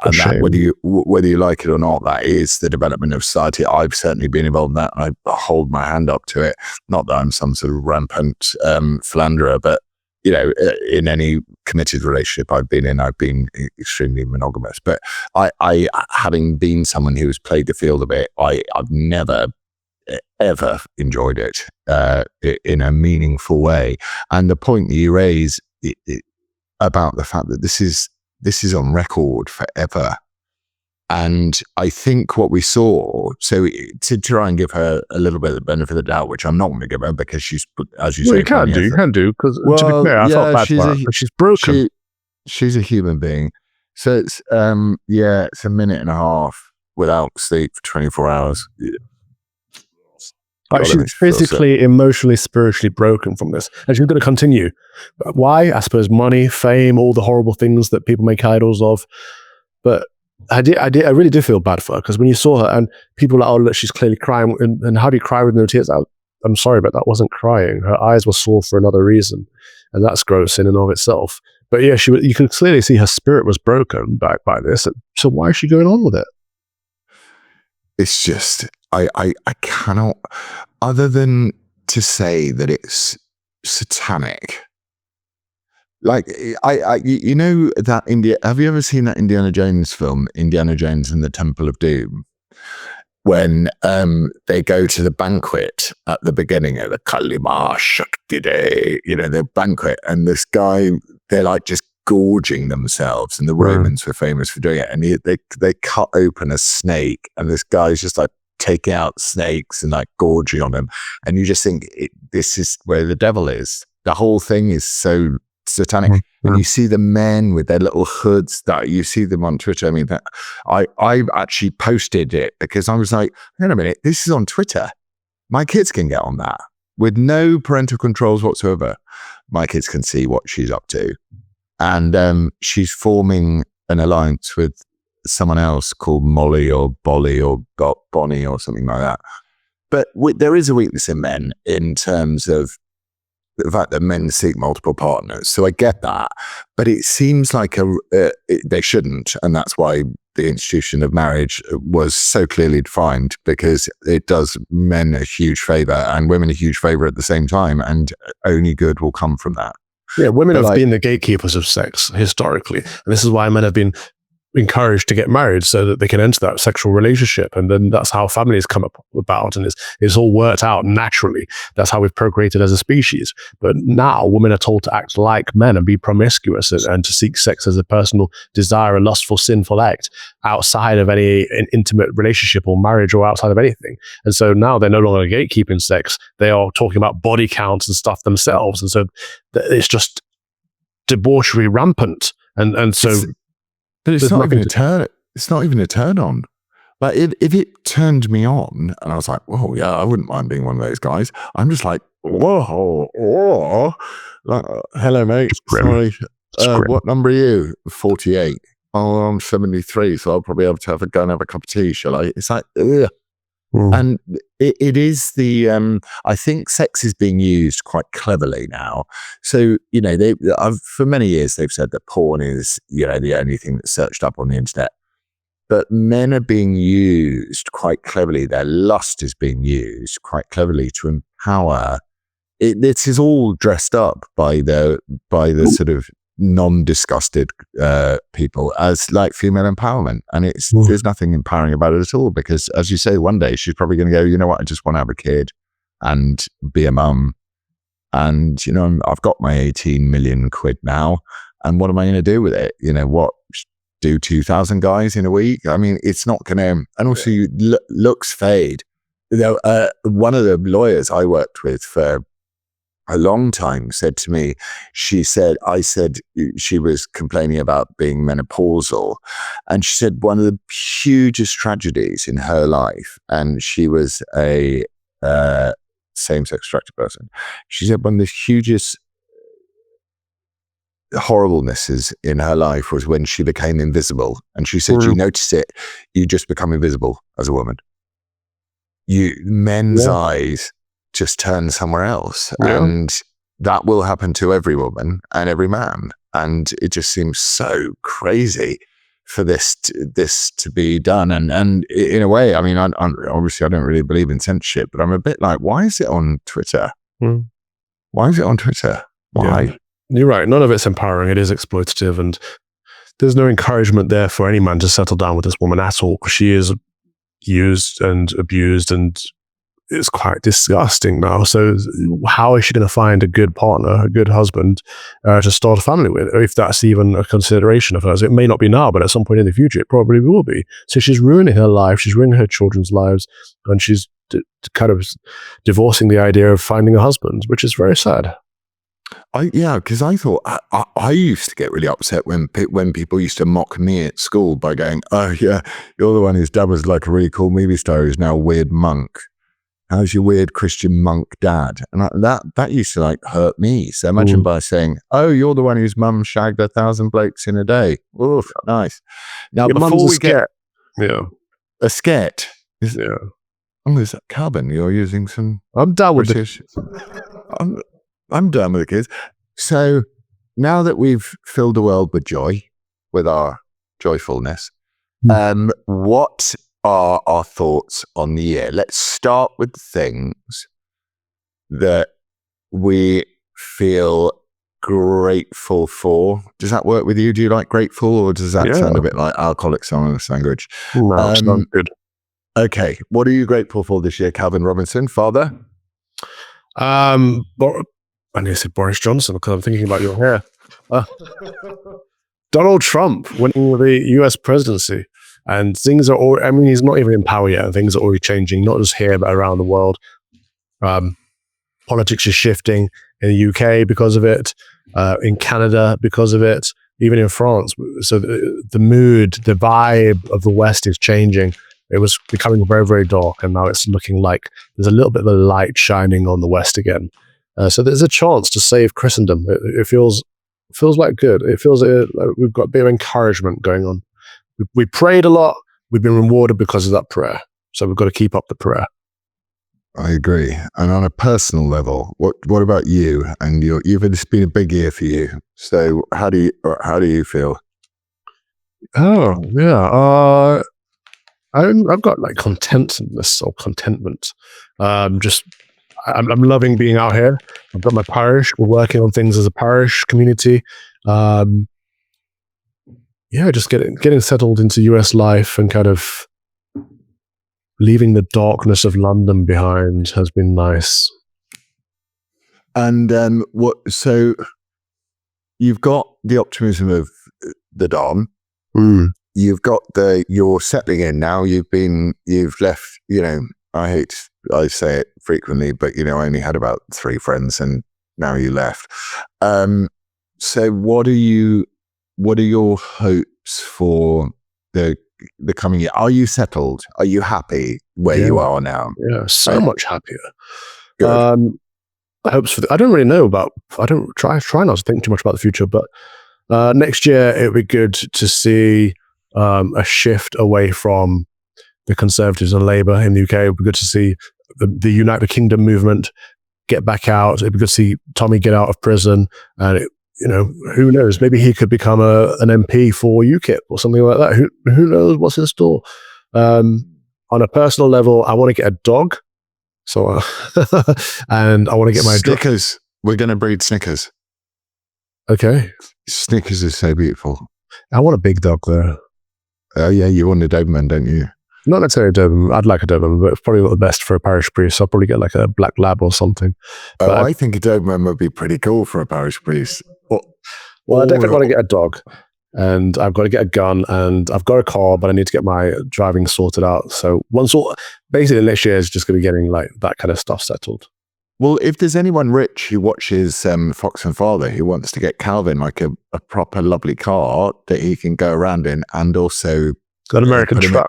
whether you like it or not, that is the development of society. I've certainly been involved in that. I hold my hand up to it. Not that I'm some sort of rampant philanderer, but, you know, in any committed relationship I've been in, I've been extremely monogamous. But I having been someone who's played the field a bit, I've never ever enjoyed it in a meaningful way. And the point that you raise about the fact that this is on record forever. And I think what we saw, so to try and give her a little bit of the benefit of the doubt, which I'm not going to give her because she's, as you say, you can do, because to be fair, I felt bad for her, but she's broken. She's a human being. So it's, it's a minute and a half without sleep for 24 hours. Like, God, it she's makes me feel sick. physically, emotionally, spiritually broken from this. And she's going to continue. Why? I suppose money, fame, all the horrible things that people make idols of. But I really did feel bad for her, because when you saw her and people were like, oh, look, she's clearly crying. And how do you cry with no tears? I'm sorry, but that wasn't crying. Her eyes were sore for another reason. And that's gross in and of itself. But yeah, you could clearly see her spirit was broken back by this. So why is she going on with it? It's just, I cannot, other than to say that it's satanic. Like, you know that have you ever seen that Indiana Jones film, Indiana Jones and the Temple of Doom? When they go to the banquet at the beginning of the Kalima Shakti Day, you know, the banquet, and this guy, they're like just gorging themselves, and the Romans were famous for doing it. And they cut open a snake, and this guy's just like taking out snakes and like gorging on them. And you just think, this is where the devil is. The whole thing is so satanic. And you see the men with their little hoods, that you see them on Twitter. I mean, I actually posted it because I was like, wait a minute, this is on Twitter. My kids can get on that with no parental controls whatsoever. My kids can see what she's up to. And she's forming an alliance with someone else called Molly or Bolly or Bonnie or something like that. But there is a weakness in men in terms of the fact that men seek multiple partners. So I get that, but it seems like they shouldn't. And that's why the institution of marriage was so clearly defined, because it does men a huge favor and women a huge favor at the same time. And only good will come from that. Yeah, women have been the gatekeepers of sex historically. And this is why men have been encouraged to get married, so that they can enter that sexual relationship. And then that's how families come about. And it's all worked out naturally. That's how we've procreated as a species. But now women are told to act like men and be promiscuous and to seek sex as a personal desire, a lustful, sinful act outside of any intimate relationship or marriage or outside of anything. And so now they're no longer gatekeeping sex. They are talking about body counts and stuff themselves. And so it's just debauchery rampant. And so... But it's not even a turn. It's not even a turn on. Like, if it turned me on, and I was like, "Whoa, yeah, I wouldn't mind being one of those guys." I'm just like, "Whoa, like, hello, mate. Sorry, what number are you? 48. Oh, I'm 73, so I'll probably have to go and have a cup of tea, shall I?" It's like, ugh. And it is I think sex is being used quite cleverly now. So, you know, for many years they've said that porn is, you know, the only thing that's searched up on the internet. But men are being used quite cleverly. Their lust is being used quite cleverly to empower. This is all dressed up by the sort of non-disgusted people as like female empowerment, and there's nothing empowering about it at all, because as you say, one day she's probably going to go, you know what, I just want to have a kid and be a mum, and you know, I've got my 18 million quid now, and what am I going to do with it? You know, what, do 2,000 guys in a week? I mean, it's not going to. And also, looks fade. You know, one of the lawyers I worked with for a long time said to me, I said she was complaining about being menopausal, and she said one of the hugest tragedies in her life, and she was a same-sex attracted person. She said one of the hugest horriblenesses in her life was when she became invisible. And she said, you notice it, you just become invisible as a woman. Men's eyes just turn somewhere else. And that will happen to every woman and every man. And it just seems so crazy for this to be done. And in a way, I mean, obviously I don't really believe in censorship, but I'm a bit like, why is it on Twitter? Why is it on Twitter? Why? Yeah. You're right. None of it's empowering. It is exploitative. And there's no encouragement there for any man to settle down with this woman at all, because she is used and abused, and it's quite disgusting now. So how is she going to find a good partner, a good husband to start a family with, if that's even a consideration of hers? It may not be now, but at some point in the future, it probably will be. So she's ruining her life. She's ruining her children's lives, and she's kind of divorcing the idea of finding a husband, which is very sad. Because I thought I used to get really upset when people used to mock me at school by going, "Oh yeah, you're the one whose dad was like a really cool movie star who's now a weird monk." how's your weird Christian monk dad? And that used to like hurt me. So imagine by saying, oh, you're the one whose mum shagged 1,000 blokes in a day. Oof, nice. Now, Your before we get a sket, oh, is that Calvin? You're using some. I'm down with British. I'm done with the kids. So now that we've filled the world with joy, with our joyfulness, what are our thoughts on the year? Let's start with things that we feel grateful for. Does that work with you? Do you like grateful, or does that sound a bit like Alcoholics Anonymous language? No, it's not good. Okay, what are you grateful for this year, Calvin Robinson, father? I need to say Boris Johnson because I'm thinking about your hair. Donald Trump winning the US presidency. And things are all, I mean, he's not even in power yet. Things are already changing, not just here, but around the world. Politics is shifting in the UK because of it, in Canada because of it, even in France. So the mood, the vibe of the West is changing. It was becoming very, very dark, and now it's looking like there's a little bit of a light shining on the West again. So there's a chance to save Christendom. It feels like good. It feels like we've got a bit of encouragement going on. We prayed a lot. We've been rewarded because of that prayer. So we've got to keep up the prayer. I agree. And on a personal level, what about you? And it's been a big year for you. So how do you feel? Oh yeah, I've got like contentness or contentment. I'm loving being out here. I've got my parish. We're working on things as a parish community. Just getting settled into US life and kind of leaving the darkness of London behind has been nice. And so you've got the optimism of the Dom. You've got you're settling in now. You've left, I say it frequently, but I only had about 3 friends and now you left. So what are your hopes for the coming year? Are you settled? Are you happy where you are now? Yeah, so much happier. Good. Hopes for I don't really know about. I don't try not to think too much about the future, but next year it would be good to see a shift away from the Conservatives and Labour in the UK. It would be good to see the United Kingdom movement get back out. It'd be good to see Tommy get out of prison, and who knows? Maybe he could become an MP for UKIP or something like that. Who knows what's in store? On a personal level, I want to get a dog. So, and I want to get my Snickers. We're going to breed Snickers. Okay. Snickers is so beautiful. I want a big dog though. Oh yeah, you want a Doberman, don't you? Not necessarily a Doberman. I'd like a Doberman, but it's probably not the best for a parish priest. So I'll probably get like a black lab or something. Oh, I think a Doberman would be pretty cool for a parish priest. Well, I definitely want to get a dog, and I've got to get a gun, and I've got a car, but I need to get my driving sorted out. So basically next year is just going to be getting like that kind of stuff settled. Well, if there's anyone rich who watches Fox and Father who wants to get Calvin like a proper lovely car that he can go around in, and also an American truck.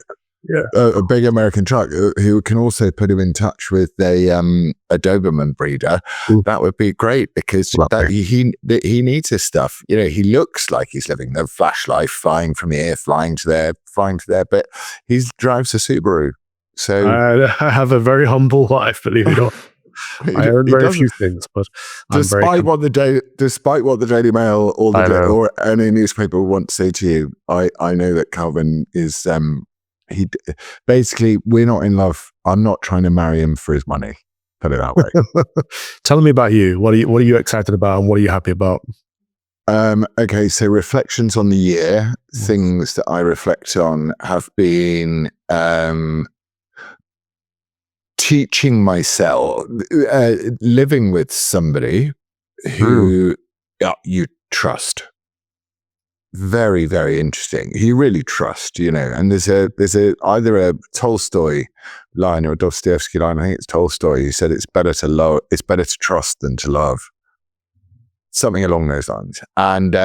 A big American truck who can also put him in touch with a Doberman breeder. That would be great because he needs his stuff. He looks like he's living the flash life, flying from here, flying to there, but he drives a Subaru. So I have a very humble life, believe it or not. I own very few things, but despite what the Daily Mail or any newspaper want to say to you, I know that Calvin is basically, we're not in love. I'm not trying to marry him for his money. Put it that way. Tell me about you. What are you excited about, and what are you happy about? Okay, so reflections on the year. Things that I reflect on have been teaching myself, living with somebody who you trust. Very, very interesting. You really trust, and there's either a Tolstoy line or a Dostoevsky line. I think it's Tolstoy. He said it's better to trust than to love. Something along those lines. And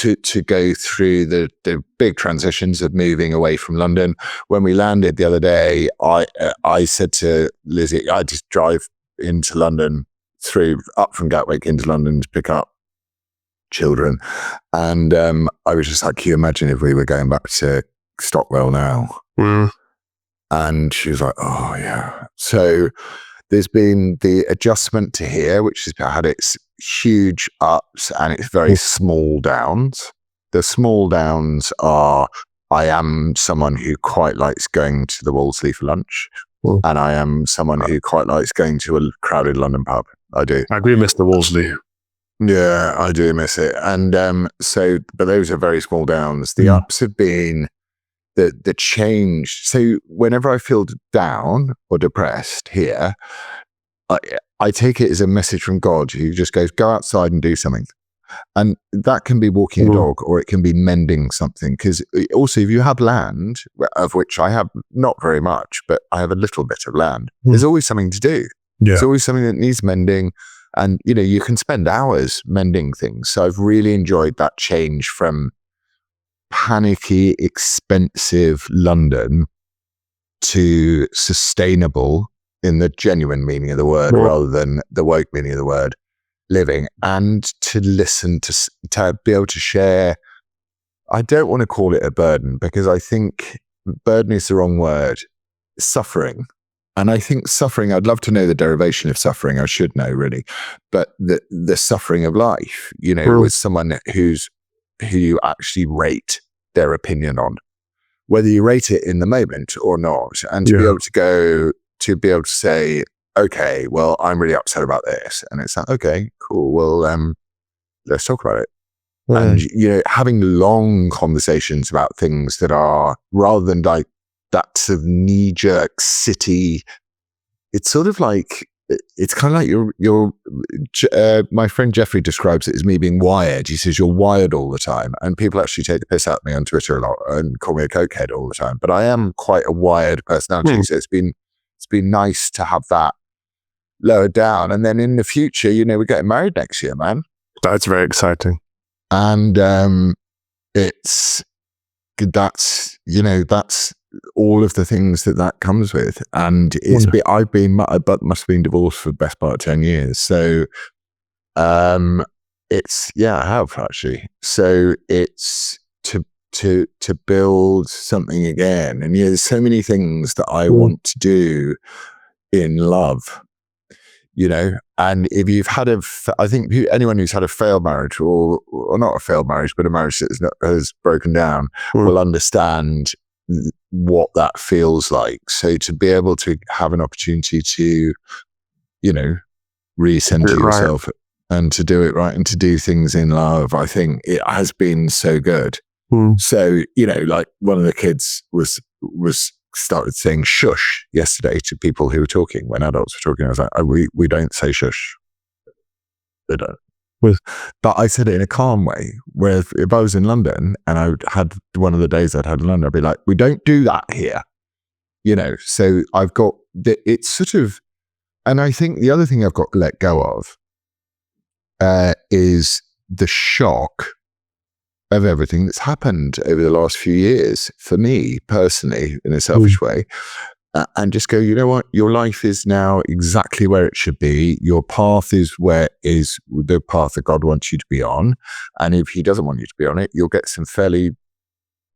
to go through the big transitions of moving away from London. When we landed the other day, I said to Lizzie, I just drive into London up from Gatwick into London to pick up children. And I was just like, can you imagine if we were going back to Stockwell now? And she was like, oh yeah. So there's been the adjustment to here, which has had its huge ups and its very small downs. The small downs are, I am someone who quite likes going to the Wolseley for lunch. And I am someone who quite likes going to a crowded London pub. I do. I agree, Mr. Wolseley. Yeah, I do miss it. And but those are very small downs. The ups have been the change. So whenever I feel down or depressed here, I take it as a message from God who just goes, go outside and do something. And that can be walking a dog, or it can be mending something. Because also, if you have land, of which I have not very much, but I have a little bit of land, there's always something to do. There's always something that needs mending. And, you can spend hours mending things. So I've really enjoyed that change from panicky, expensive London to sustainable, in the genuine meaning of the word, rather than the woke meaning of the word, living, and to listen to be able to share. I don't want to call it a burden, because I think burden is the wrong word. Suffering. And I think suffering, I'd love to know the derivation of suffering. I should know, really. But the suffering of life, with someone who you actually rate their opinion on, whether you rate it in the moment or not. And to be able to be able to say, okay, well, I'm really upset about this. And it's like, okay, cool. Well, let's talk about it. And, having long conversations about things that are, rather than like that sort of knee-jerk city, it's sort of like, it's kind of like my friend Jeffrey describes it as me being wired. He says, you're wired all the time. And people actually take the piss out of me on Twitter a lot and call me a cokehead all the time. But I am quite a wired personality. So it's been nice to have that lowered down. And then in the future, we're getting married next year, man. That's very exciting. And that's all of the things that comes with. And I must have been divorced for the best part of 10 years. So I have actually. So it's to build something again. And there's so many things that I want to do in love, and if you've had I think anyone who's had a failed marriage, or not a failed marriage, but a marriage that has broken down, will understand what that feels like. So to be able to have an opportunity to, recenter yourself and to do it right and to do things in love, I think it has been so good. So, like one of the kids was started saying shush yesterday to people who were talking when adults were talking. I was like, we don't say shush. They don't. But I said it in a calm way, where if I was in London and I had one of the days I'd had in London, I'd be like, we don't do that here. So I've got, it's sort of, and I think the other thing I've got to let go of is the shock of everything that's happened over the last few years for me personally, in a selfish way, and just go, you know what, your life is now exactly where it should be. Your path is the path that God wants you to be on. And if he doesn't want you to be on it, you'll get some fairly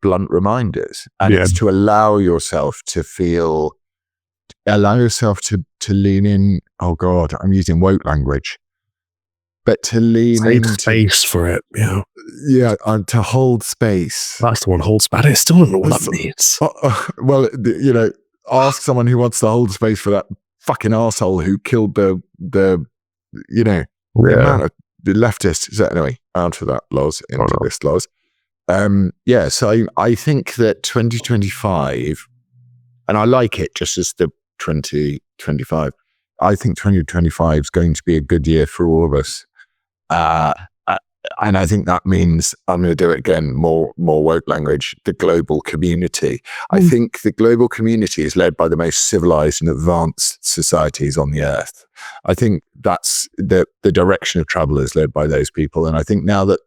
blunt reminders. And it's to allow yourself to lean in. Oh God, I'm using woke language. But to lean into space for it, and to hold space. That's the one, hold space. I still don't know what that means. Well, ask someone who wants to hold space for that fucking arsehole who killed the amount of the leftists. So anyway, out of that, Loz, into this, Loz. So I think that 2025, and I like it just as the 2025. I think 2025 is going to be a good year for all of us. and I think that means I'm going to do it again, more woke language, the global community. I think the global community is led by the most civilized and advanced societies on the earth. I think that's the direction of travel is led by those people. And I think now that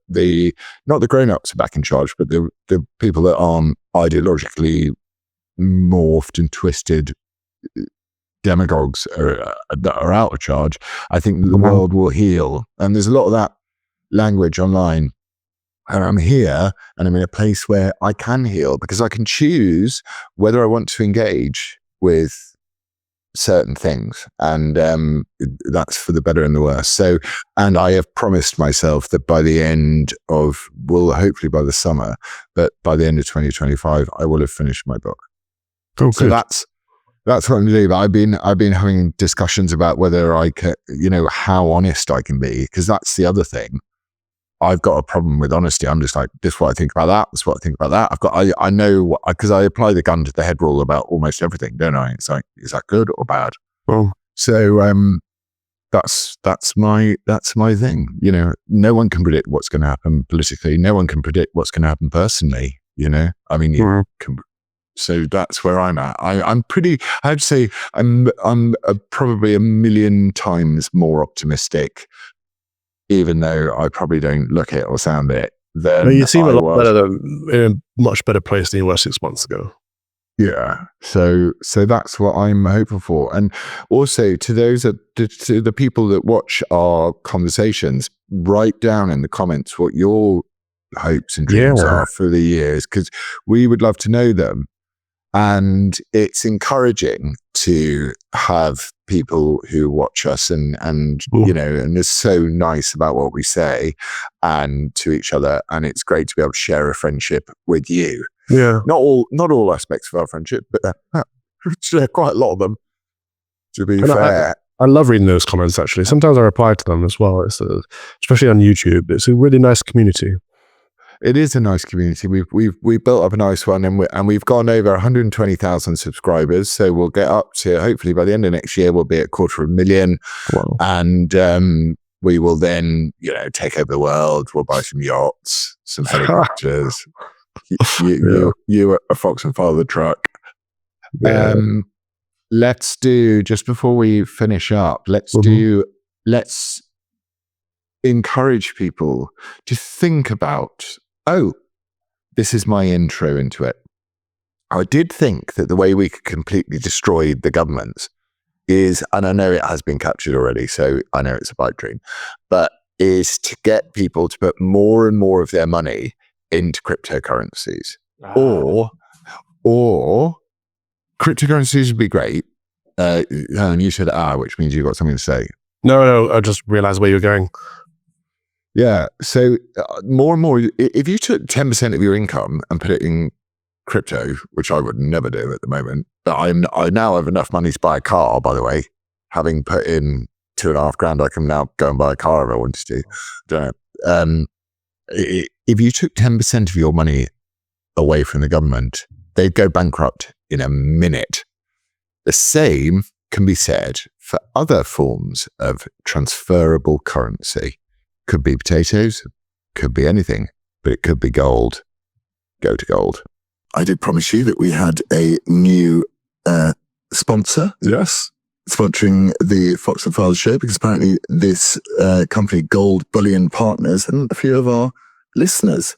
not the grown-ups are back in charge, but the people that aren't ideologically morphed and twisted demagogues that are out of charge, I think the world will heal. And there's a lot of that language online. And I'm here and I'm in a place where I can heal because I can choose whether I want to engage with certain things. And that's for the better and the worse. So, and I have promised myself that by the end of, well, hopefully by the summer, but by the end of 2025, I will have finished my book. Oh, so that's what I'm doing. I've been having discussions about whether I can, how honest I can be, because that's the other thing. I've got a problem with honesty. I'm just like, this is what I think about that. This is what I think about that. I know, because I apply the gun to the head rule about almost everything, don't I? It's like, is that good or bad? Well, so that's my thing. No one can predict what's going to happen politically. No one can predict what's going to happen personally. I mean, you can. So that's where I'm at. I'm pretty, I'd say I'm probably a million times more optimistic, even though I probably don't look it or sound it. You seem a lot better in a much better place than you were 6 months ago. Yeah. So that's what I'm hoping for. And also to to the people that watch our conversations, write down in the comments what your hopes and dreams are for the years, because we would love to know them. And it's encouraging to have people who watch us and and they're so nice about what we say and to each other. And it's great to be able to share a friendship with you. Yeah. Not all aspects of our friendship, but quite a lot of them, to be fair. I love reading those comments, actually. Sometimes I reply to them as well. It's especially on YouTube. It's a really nice community. It is a nice community. We've built up a nice one, and we've gone over 120,000 subscribers. So we'll get up to, hopefully by the end of next year, we'll be at 250,000. Wow. And we will then, take over the world. We'll buy some yachts, some helicopters. You are a fox and father the truck. Yeah. Let's do, just before we finish up, let's encourage people to think about, this is my intro into it. I did think that the way we could completely destroy the governments is, and I know it has been captured already, so I know it's a pipe dream, but is to get people to put more and more of their money into cryptocurrencies. Or cryptocurrencies would be great. And you said, which means you've got something to say. No, I just realized where you're going. Yeah. So more and more, if you took 10% of your income and put it in crypto, which I would never do at the moment, but I now have enough money to buy a car, by the way, having put in $2,500, I can now go and buy a car if I wanted to. Don't know. If you took 10% of your money away from the government, they'd go bankrupt in a minute. The same can be said for other forms of transferable currency. Could be potatoes, could be anything, but it could be gold. Go to gold. I did promise you that we had a new sponsor. Yes. Sponsoring the Fox and Father show, because apparently this company, Gold Bullion Partners, and a few of our listeners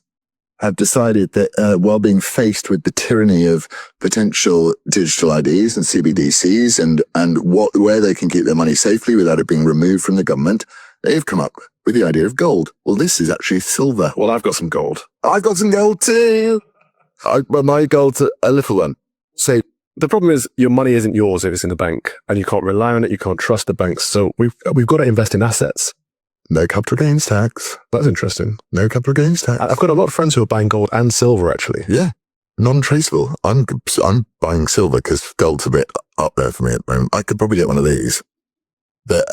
have decided that while being faced with the tyranny of potential digital IDs and CBDCs and where they can keep their money safely without it being removed from the government, they've come up with the idea of gold. Well, this is actually silver. Well, I've got some gold. I've got some gold too. My gold's a little one. So the problem is your money isn't yours if it's in the bank, and you can't rely on it. You can't trust the banks. So we've got to invest in assets. No capital gains tax. That's interesting. No capital gains tax. I've got a lot of friends who are buying gold and silver, actually. Yeah. Non-traceable. I'm buying silver because gold's a bit up there for me at the moment. I could probably get one of these. But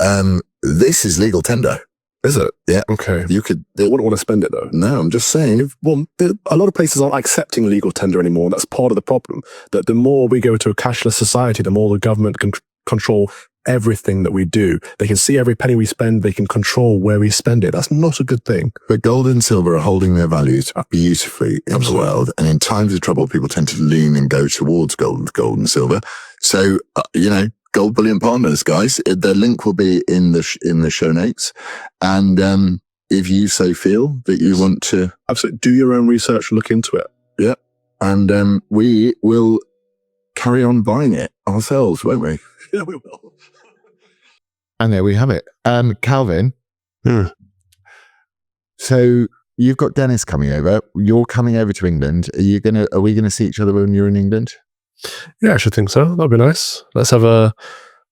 this is legal tender. Is it? Yeah. Okay. You could. I wouldn't want to spend it, though. No, I'm just saying. Well, a lot of places aren't accepting legal tender anymore. That's part of the problem. That the more we go to a cashless society, the more the government can control everything that we do. They can see every penny we spend. They can control where we spend it. That's not a good thing. But gold and silver are holding their values beautifully in the world. And in times of trouble, people tend to lean and go towards gold and silver. So, Gold Bullion Partners, guys, the link will be in the show notes. And if you so feel that you want to... Absolutely. Do your own research, look into it. Yeah. And we will carry on buying it ourselves, won't we? Yeah, we will. And there we have it. Calvin. So you've got Dennis coming over. You're coming over to England. Are we gonna see each other when you're in England? Yeah, I should think so. That'd be nice. Let's have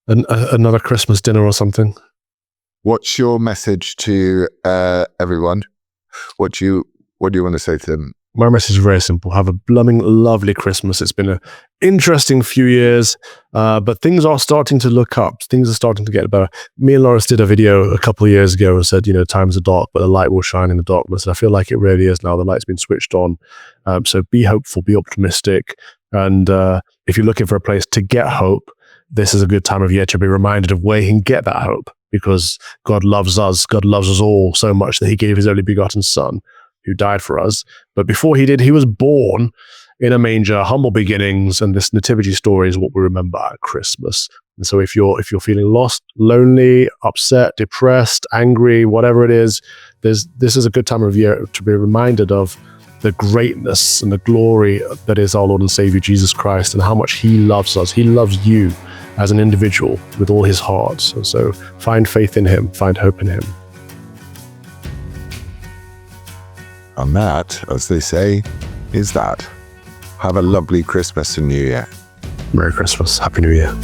another Christmas dinner or something. What's your message to everyone? What do you want to say to them? My message is very simple. Have a blooming lovely Christmas. It's been an interesting few years, but things are starting to look up. Things are starting to get better. Me and Laurence did a video a couple of years ago and said, times are dark, but the light will shine in the darkness. And I feel like it really is now. The light's been switched on. So be hopeful, be optimistic. And if you're looking for a place to get hope, this is a good time of year to be reminded of where you can get that hope, because God loves us. God loves us all so much that he gave his only begotten son who died for us. But before he did, he was born in a manger, humble beginnings, and this nativity story is what we remember at Christmas. And so if you're feeling lost, lonely, upset, depressed, angry, whatever it is, this is a good time of year to be reminded of the greatness and the glory that is our Lord and Savior Jesus Christ, and how much he loves us. He loves you as an individual with all his heart. And so find faith in him, find hope in him. And that, as they say, is that. Have a lovely Christmas and New Year. Merry Christmas. Happy New Year.